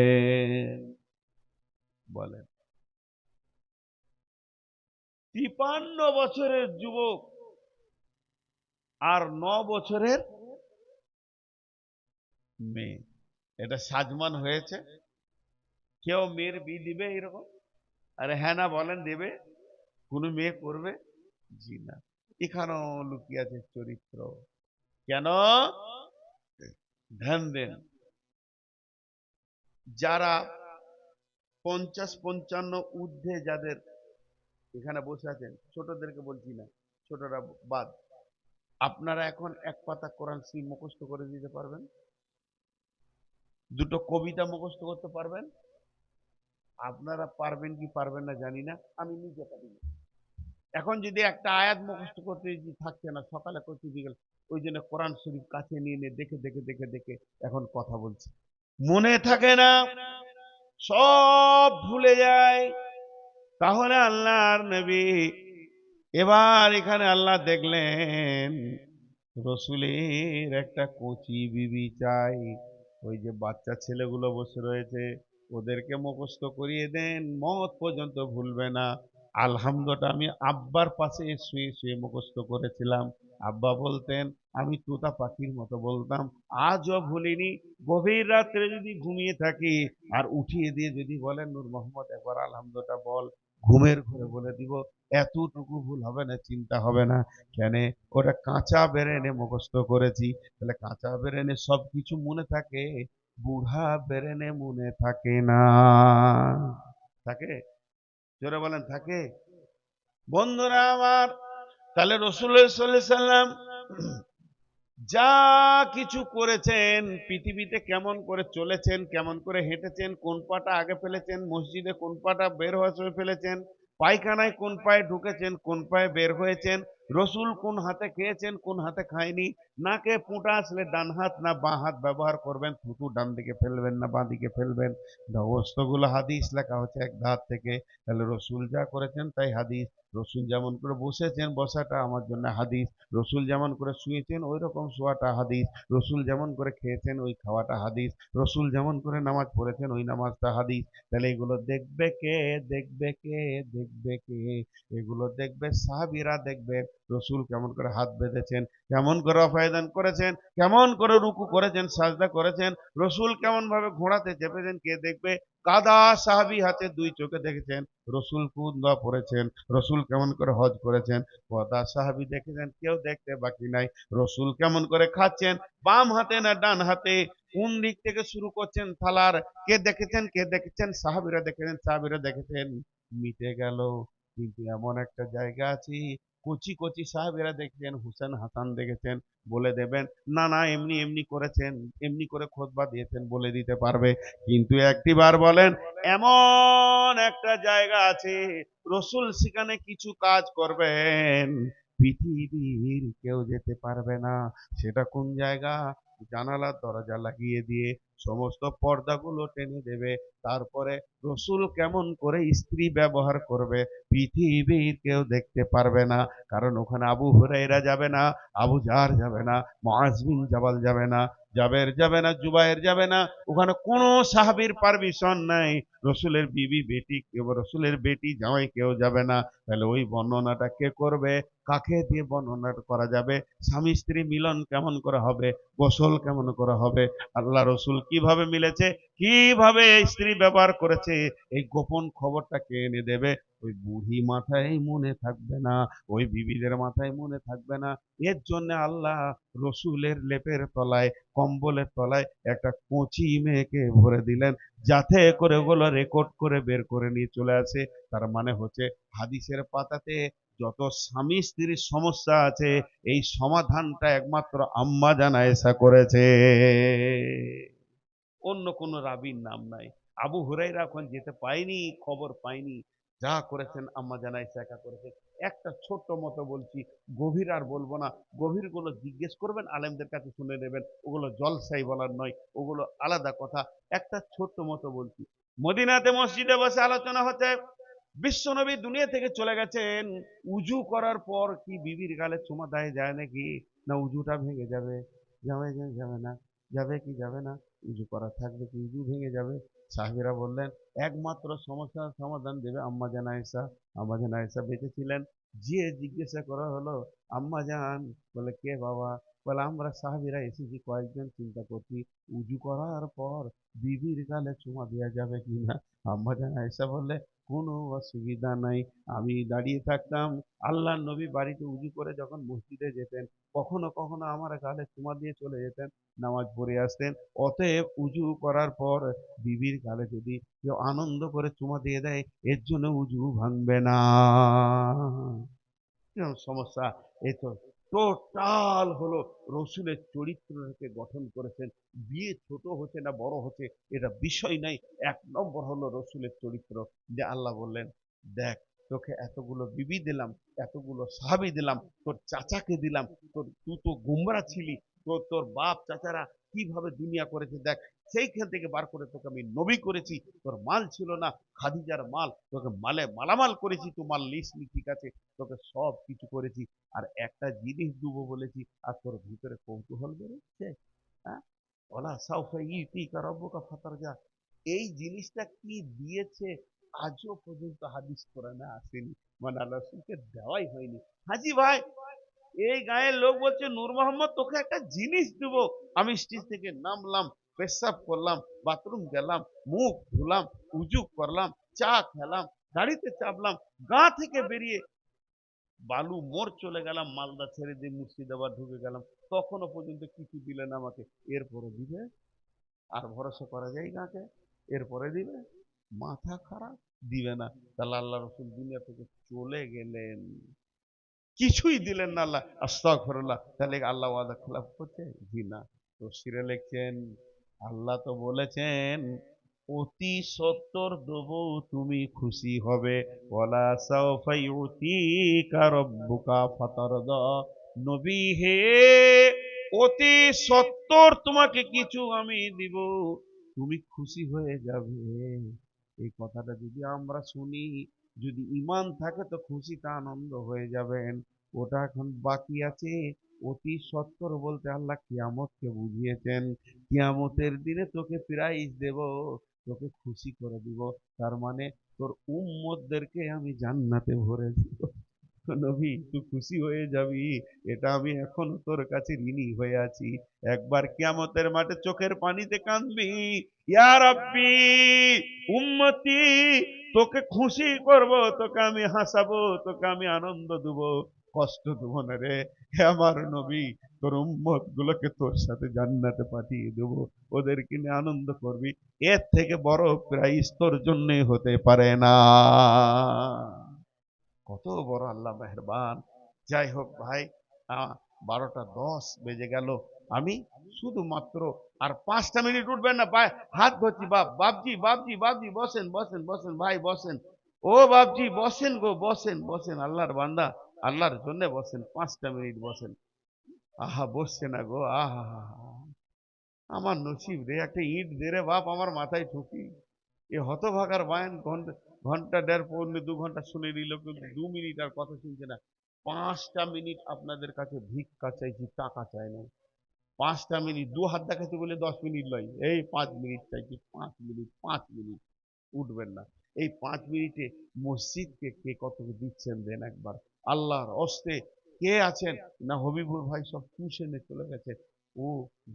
বলেন। 53 বছরের যুবক আর 9 বছরের মেয়ে, এটা সাজমান হয়েছে? কেউ মেয়ের বিয়ে দিবে এরকম? আরে হ্যাঁ না বলেন, দেবে? কোন মেয়ে করবে? জি না। এখানেও লুকিয়ে আছে চরিত্র। কেন? ধ্যান দেন। যারা 50-55 ঊর্ধ্বে, যাদের এখানে বসে আছেন, ছোটদেরকে বলছি না, ছোটরা বাদ, আপনারা এখন এক পাতা কোরআন শরীফ মুখস্থ করে দিতে পারবেন? দুটো কবিতা মুখস্থ করতে পারবেন? আপনারা পারবেন কি পারবেন না জানি না, আমি নিজে পারি না। এখন যদি একটা আয়াত মুখস্থ করতে যদি থাকছে না, সকালে করতে বিকেল, ওই জন্য কোরআন শরীফ কাছে নিয়ে নিয়ে দেখে দেখে দেখে দেখে এখন কথা বলছি। মনে থাকে না, সব ভুলে যায়। তাহলে আল্লাহর নবী, এবার এখানে আল্লাহ দেখলেন রসুলের একটা কচি বিবি চাই। ওই যে বাচ্চা ছেলেগুলো বসে রয়েছে, ওদেরকে মুখস্থ করিয়ে দেন, মত পর্যন্ত ভুলবে না। আলহামদুলিল্লাহ, আমি আব্বার পাশে শুয়ে শুয়ে মুখস্থ করেছিলাম। আব্বা বলতেন, আমি তোতা পাখির মতো বলতাম, আজও ভুলিনি। গভীর রাত্রে যদি ঘুমিয়ে থাকি আর উঠিয়ে দিয়ে যদি বলেন, নূর মোহাম্মদ একবার আলহামদুলিল্লাহ বল, ঘুমের ঘরে বলে দিব, এতটুকু ভুল হবে না, চিন্তা হবে না। কেন? ওটা কাঁচা ব্রেনে মুখস্থ করেছি। তাহলে কাঁচা ব্রেনে সবকিছু মনে থাকে, বুড়া ব্রেনে মনে থাকে না। থাকে? জোরে বলেন, থাকে? বন্ধুরা আমার, তাহলে রাসূলুল্লাহ সাল্লাল্লাহু আলাইহি সাল্লাম যা কিছু করেছেন, পৃথিবীতে কেমন করে চলেছেন, কেমন করে হেঁটেছেন, কোন পাটা আগে ফেলেছেন, মসজিদে কোন পাটা বের হওয়ার সময় ফেলেছেন, পায়খানায় কোন পায়ে ঢুকেছেন, কোন পায়ে বের হয়েছেন, রসুল কোন হাতে খেয়েছেন, কোন হাতে খায়নি, নাকে পুঁটা আসলে ডান হাত না বাঁ হাত ব্যবহার করবেন, থুতু ডান দিকে ফেলবেন না বাঁ দিকে ফেলবেন, সমস্তগুলো হাদিস লেখা হচ্ছে এক ধার থেকে। তাহলে রসুল যা করেছেন তাই হাদিস। রসুল যেমন করে বসেছেন, বসাটা আমার জন্য হাদিস। রসুল যেমন করে শুয়েছেন ওই রকম শোয়াটা হাদিস। রসুল যেমন করে খেয়েছেন ওই খাওয়াটা হাদিস। রসুল যেমন করে নামাজ পড়েছেন ওই নামাজটা হাদিস। তাহলে এগুলো দেখবে কে? দেখবে কে? দেখবে কে? এগুলো দেখবে সাহাবীরা, দেখবে রসুল কেমন করে হাত বেঁধেছেন, কেমন করে অপায়দান করেছেন, কেমন করে রুকু করেছেন, সাজদা করেছেন, রসুল কেমন ভাবে ঘোড়াতে চেপেছেন, কে দেখবে? কাদা সাহাবী হাতে 2 চোখে দেখেছেন রসুল কোন দোয়া পড়েছেন, রসুল কেমন করে হজ করেছেন, কথা সাহাবী দেখেছেন, কেউ দেখতে বাকি নাই। রসুল কেমন করে খাচ্ছেন, বাম হাতে না ডান হাতে, কোন দিক থেকে শুরু করছেন থালার, কে দেখেছেন? কে দেখেছেন? সাহাবীরা দেখেছেন, সাহাবীরা দেখেছেন। মিটে গেল। কিন্তু এমন একটা জায়গা আছে, কচি কচি সাহেবেরা দেখছেন, হুসেন হাসান দেখেছেন, বলে দেবেন না না এমনি এমনি করেছেন, এমনি করে খোদবা দিয়েছেন, বলে দিতে পারবে। কিন্তু একটিবার বলেন, এমন একটা জায়গা আছে, রসুল সেখানে কিছু কাজ করবেন, পৃথিবীর কেউ যেতে পারবে না। সেটা কোন জায়গা? জানালার দরজা লাগিয়ে দিয়ে সমস্ত পর্দাগুলো টেনে দেবে, তারপরে রসুল কেমন করে স্ত্রী ব্যবহার করবে পৃথিবীর কেউ দেখতে পারবে না। কারণ ওখানে আবু হুরায়রা যাবে না, আবু জার যাবে না, মুআজ বিন জাবাল যাবে না, জাবের যাবে না, জুবায়ের যাবে না। ওখানে কোনো সাহাবীর পারমিশন নাই। রসুলের বিবি বেটি কেউ, রসুলের বেটি জামাই কেউ যাবে না। তাহলে ওই বর্ণনাটা কে করবে? কাকে দিয়ে বর্ণনা করা যাবে? স্বামী স্ত্রী মিলন কেমন করে হবে? গোসল কেমন করে হবে? আল্লাহ রসুল কিভাবে মিলেছে, কিভাবে স্ত্রী ব্যবহার করেছে, এই গোপন খবরটা কে এনে দেবে? ওই বুড়ি মাথায় মনে থাকবে না, ওই বিবিদের মাথায় মনে থাকবে না। এর জন্য আল্লাহ রসুলের লেপের তলায়, কম্বলের তলায় একটা কচি মেয়েকে ভরে দিলেন, যাতে করে ওগুলো রেকর্ড করে বের করে নিয়ে চলে আসে। তার মানে হচ্ছে হাদিসের পাতাতে যত স্বামী স্ত্রীর সমস্যা আছে, এই সমাধানটা একমাত্র আম্মা জান আয়েশা করেছে, অন্য কোন রাবির নাম নাই। আবু হুরাইরা এখন যেতে পায়নি, খবর পায়নি, যা করেছেন আম্মা জান আয়েশা একা করেছে। একটা ছোট্ট মতো বলছি, গভীর আর বলবো না। গভীর গুলো জিজ্ঞেস করবেন, আলেমদের কাছে শুনে নেবেন, ওগুলো জলসাই বলার নয়, ওগুলো আলাদা কথা। একটা ছোট্ট মতো বলছি। মদিনাতে মসজিদে বসে আলোচনা হচ্ছে, বিশ্বনবী দুনিয়া থেকে চলে গেছেন, উজু করার পর কি বিবির গালে চুমা দেয় যায় নাকি? না উজুটা ভেঙে যাবে? যাবে কি যাবে না? যাবে কি যাবে না? উজু করা থাকবে কি উজু ভেঙে যাবে? সাহেবেরা বললেন, একমাত্র সমস্যার সমাধান দেবে আম্মা জান আয়েশা। আম্মা জান আয়েশা বেঁচে ছিলেন। যে জিজ্ঞাসা করা হলো, আম্মা জান, বলে কে বাবা? বলে আমরা সাহাবীরা এসেছি কয়েকজন, চিন্তা করছি উজু করার পর বিবির গালে চুমা দেওয়া যাবে কিনা। আম্মা জান আয়েশা বললে, কোনো অসুবিধা নাই। আমি দাঁড়িয়ে থাকতাম, আল্লাহর নবী বাড়িতে উজু করে যখন মসজিদে যেতেন, কখনো কখনো আমার গালে চুমা দিয়ে চলে যেতেন, নামাজ পড়ে আসতেন। অতএব উজু করার পর বিবির গালে যদি কেউ আনন্দ করে চুমা দিয়ে দেয়, এর জন্য উজু ভাঙবে না। কিরকম সমস্যা! এই তো টোটাল হলো রসুলের চরিত্রকে গঠন করেছেন। বিয়ে ছোট হচ্ছে না বড় হচ্ছে এটা বিষয় নাই, এক নম্বর হলো রসুলের চরিত্র। যে আল্লাহ বললেন, দেখ, তোকে এতগুলো বিবি দিলাম, এতগুলো সাহাবী দিলাম, তোর চাচাকে দিলাম, তুই তো গুমরা ছিলি, তোর বাপ চাচারা কিভাবে দুনিয়া করেছে দেখ, সেইখান থেকে বার করে তোকে আমি নবী করেছি। তোর মাল ছিল না, খাদিজার মাল, তোকে মালে মালামাল করেছি, তো মাল লিস্ট নি, ঠিক আছে, তোকে সব কিছু করেছি। আর একটা জিনিস দেবো বলেছি, আর তোর ভিতরে কৌতূহল বেরোচ্ছে। হ্যাঁ, ওলা সাউফা ইউতিকা রাব্বুকা ফাতারজা, এই জিনিসটা কি দিয়েছে? আজও পর্যন্ত হাদিস কোরআনে আসেনি, মানে আল্লাহ রাসূলকে দেওয়াই হয়নি। হাজি ভাই, এই গায়ের লোক বলছে নূর মোহাম্মদ তোকে একটা জিনিস দেবো। আমি স্টেজ থেকে নামলাম, পেশাব করলাম, বাথরুম গেলাম, মুখ ধুলাম, উজু করলাম, চা খেলাম, গাড়িতে চাপলাম, গা থেকে বেরিয়ে বালু মোড় চলে গেলাম, মালদা ছেড়ে দিয়ে মুর্শিদাবাদ ঢুকে গেলাম, তখনো পর্যন্ত কিছু দিলেন আমাকে। এরপরে দিবে? আর ভরসা করা যায় কাকে? এরপরে দিবে? মাথা খারাপ, দিবে না। তাহলে আল্লাহ রসুল দুনিয়া থেকে চলে গেলেন, কিছুই দিলেন না আল্লাহ, আস্তাগফিরুল্লাহ। তাহলে আল্লাহ ওয়াদা খেলাফ করছে? জি না। তফসিরে লিখছেন, আল্লাহ তো বলেছেন অতি সত্তর দেবো, তুমি খুশি হবে। ওয়ালা সাউফা ইউতিকা রাব্বুকা ফাতারদা, নবী হে, অতি সত্তর তোমাকে কিছু আমি দিব, তুমি খুশি হয়ে যাবে। এই কথাটা যদি আমরা শুনি, যদি ইমান থাকে তো খুশিতে আনন্দ হয়ে যাবেন। ওটা এখন বাকি আছে। অতি সত্তর বলতে আল্লাহ কিয়ামতকে বুঝিয়েছেন, কিয়ামতের দিনে তোকে প্রাইজ দেব, তোকে খুশি করে দিব। তার মানে তোর উম্মতদেরকে আমি জান্নাতে ভরে দিব। নবী তুই খুশি হয়ে যাবি, এটা আমি এখনো তোর কাছে ঋণী হয়ে আছি। একবার কিয়ামতের মাঠে চোখের পানিতে কাঁদবি, ইয়া রাব্বি, উম্মতি, তোকে খুশি করব, তোকে আমি হাসাবো, তোকে আমি আনন্দ দেব, কষ্ট দেব না রে। হে আমার নবী, তোর উম্মত গুলোকে তোর সাথে জান্নাতে পাঠিয়ে দেব, ওদেরকে নিয়ে আনন্দ করবি। এর থেকে বড় প্রাইজ তোর জন্যই হতে পারে না। কত বড় আল্লাহ মেহেরবান। যাই হোক ভাই, 12টা 10 বেজে গেল। আমি শুধুমাত্র আর 5টা মিনিট উঠবেন না, হাত ধরছি। বাপজি বাপজি বাপজি, বসেন বসেন বসেন ভাই, বসেন। ও বাপজি, বসেন গো, বসেন বসেন, আল্লাহর বান্দা, আল্লাহর জন্য বসেন, 5টা মিনিট বসেন। আহা, বসছে না গো, আহা হা হা। আমার নসিব রে, একটা ইট দে রে বাপ আমার মাথায় ঠুকি। এ হতভাগার বায়ান ঘন্টা ঘন্টা দেড় পৌনে 2 ঘন্টা শুনে নিল, কিন্তু 2 মিনিট আর কথা শুনছে না। 5টা মিনিট আপনাদের কাছে ভিক্ষা চাইছি, টাকা চাই না। 5টা মিনিট দু হাত দেখাচ্ছি বলে 10 মিনিট লয়, এই 5 মিনিট চাইছি, 5 মিনিট, 5 মিনিট উঠবেন না। এই 5 মিনিটে মসজিদকে কে কত দিচ্ছেন দেন একবার, আল্লাহর হস্তে। কে আছেন না, হবিবুর ভাই সব টিউশনে চলে গেছে, ও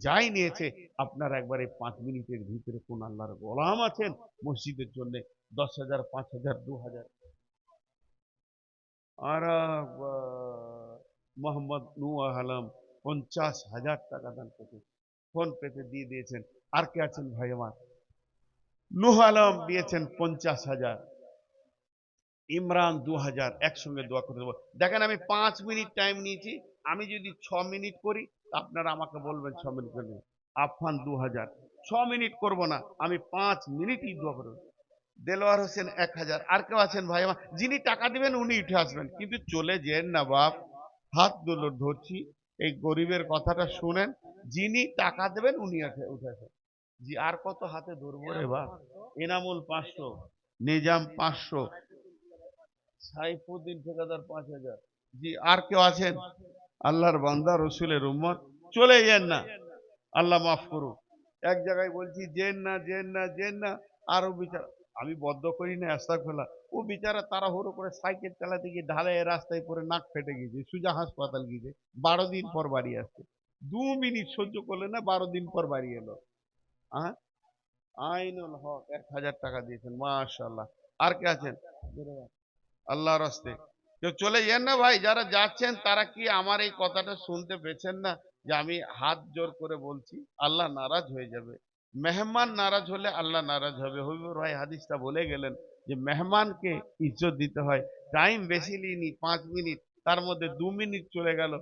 যাই নিয়েছে। আপনার একবার এই 5 মিনিটের ভিতরে কোন আল্লাহর গোলাম আছেন মসজিদের জন্য 10,000, 5,000, 2,000? আর মোহাম্মদ নূহ আলম 50,000 টাকা দান করতে ফোন পেতে দিয়ে দিয়েছেন। আর কে আছেন ভাই আমার? নূহ আলম দিয়েছেন 50,000, ইমরান 2,000। একসঙ্গে দোয়া করে দেবো। দেখেন, আমি 5 মিনিট টাইম নিয়েছি। আমি যদি 6 মিনিট করি, আপনারা আমাকে বলবেন 6 মিনিট করবেন। আফফান 2,000, 6 মিনিট করব না, আমি 5 মিনিটই দোয়া করবো। দেলোয়ার হোসেন 1,000। আর কেউ আছেন ভাই আমার? যিনি টাকা দিবেন উনি উঠে আসবেন, কিন্তু চলে যেন না বাপ। হাত দুলো ধরছি, এই গরিবের কথাটা শুনেন। যিনি টাকা দেবেন উনি উঠে আসেন। জি, আর কত হাতে ধরবো রে বাপ? এনামুল 500, নিজাম 500, সাইফুদ্দিন ঠিকাদার 5,000। জি, আর কেউ আছেন? আল্লাহর বান্দা, রসুলের উম্মত, চলে যান না, আল্লাহ মাফ করুক। এক জায়গায় বলছি জেন না জেন না জেন না, আর ও বিচার, আমি বদ্ধ করি না, আস্তাগফিরুল্লাহ, ও বিচারা তাড়াহুড়ো করে সাইকেল চালাতে গিয়ে ঢালে রাস্তায় পরে নাক ফেটে গিয়েছে, সুজা হাসপাতাল গিয়েছে, 12 দিন পর বাড়ি আসছে। 2 মিনিট সহ্য করলে না, 12 দিন পর বাড়ি এলো। হ্যাঁ, আইনুল হক 1,000 টাকা দিয়েছেন, মাশাআল্লাহ। আর কে আছেন? আল্লাহর হস্তে কেউ চলে যান না ভাই। যারা যাচ্ছেন তারা কি আমার এই কথাটা শুনতে পেয়েছেন না, যে আমি হাত জোর করে বলছি? আল্লাহ নারাজ হয়ে যাবে। মেহমান নারাজ হলে আল্লাহ নারাজ হবে। হবিবুর ভাই হাদিসটা বলে গেলেন যে মেহমানকে ইজ্জত দিতে হয়। টাইম বেশি নিইনি, 5 মিনিট, তার মধ্যে 2 মিনিট চলে গেল।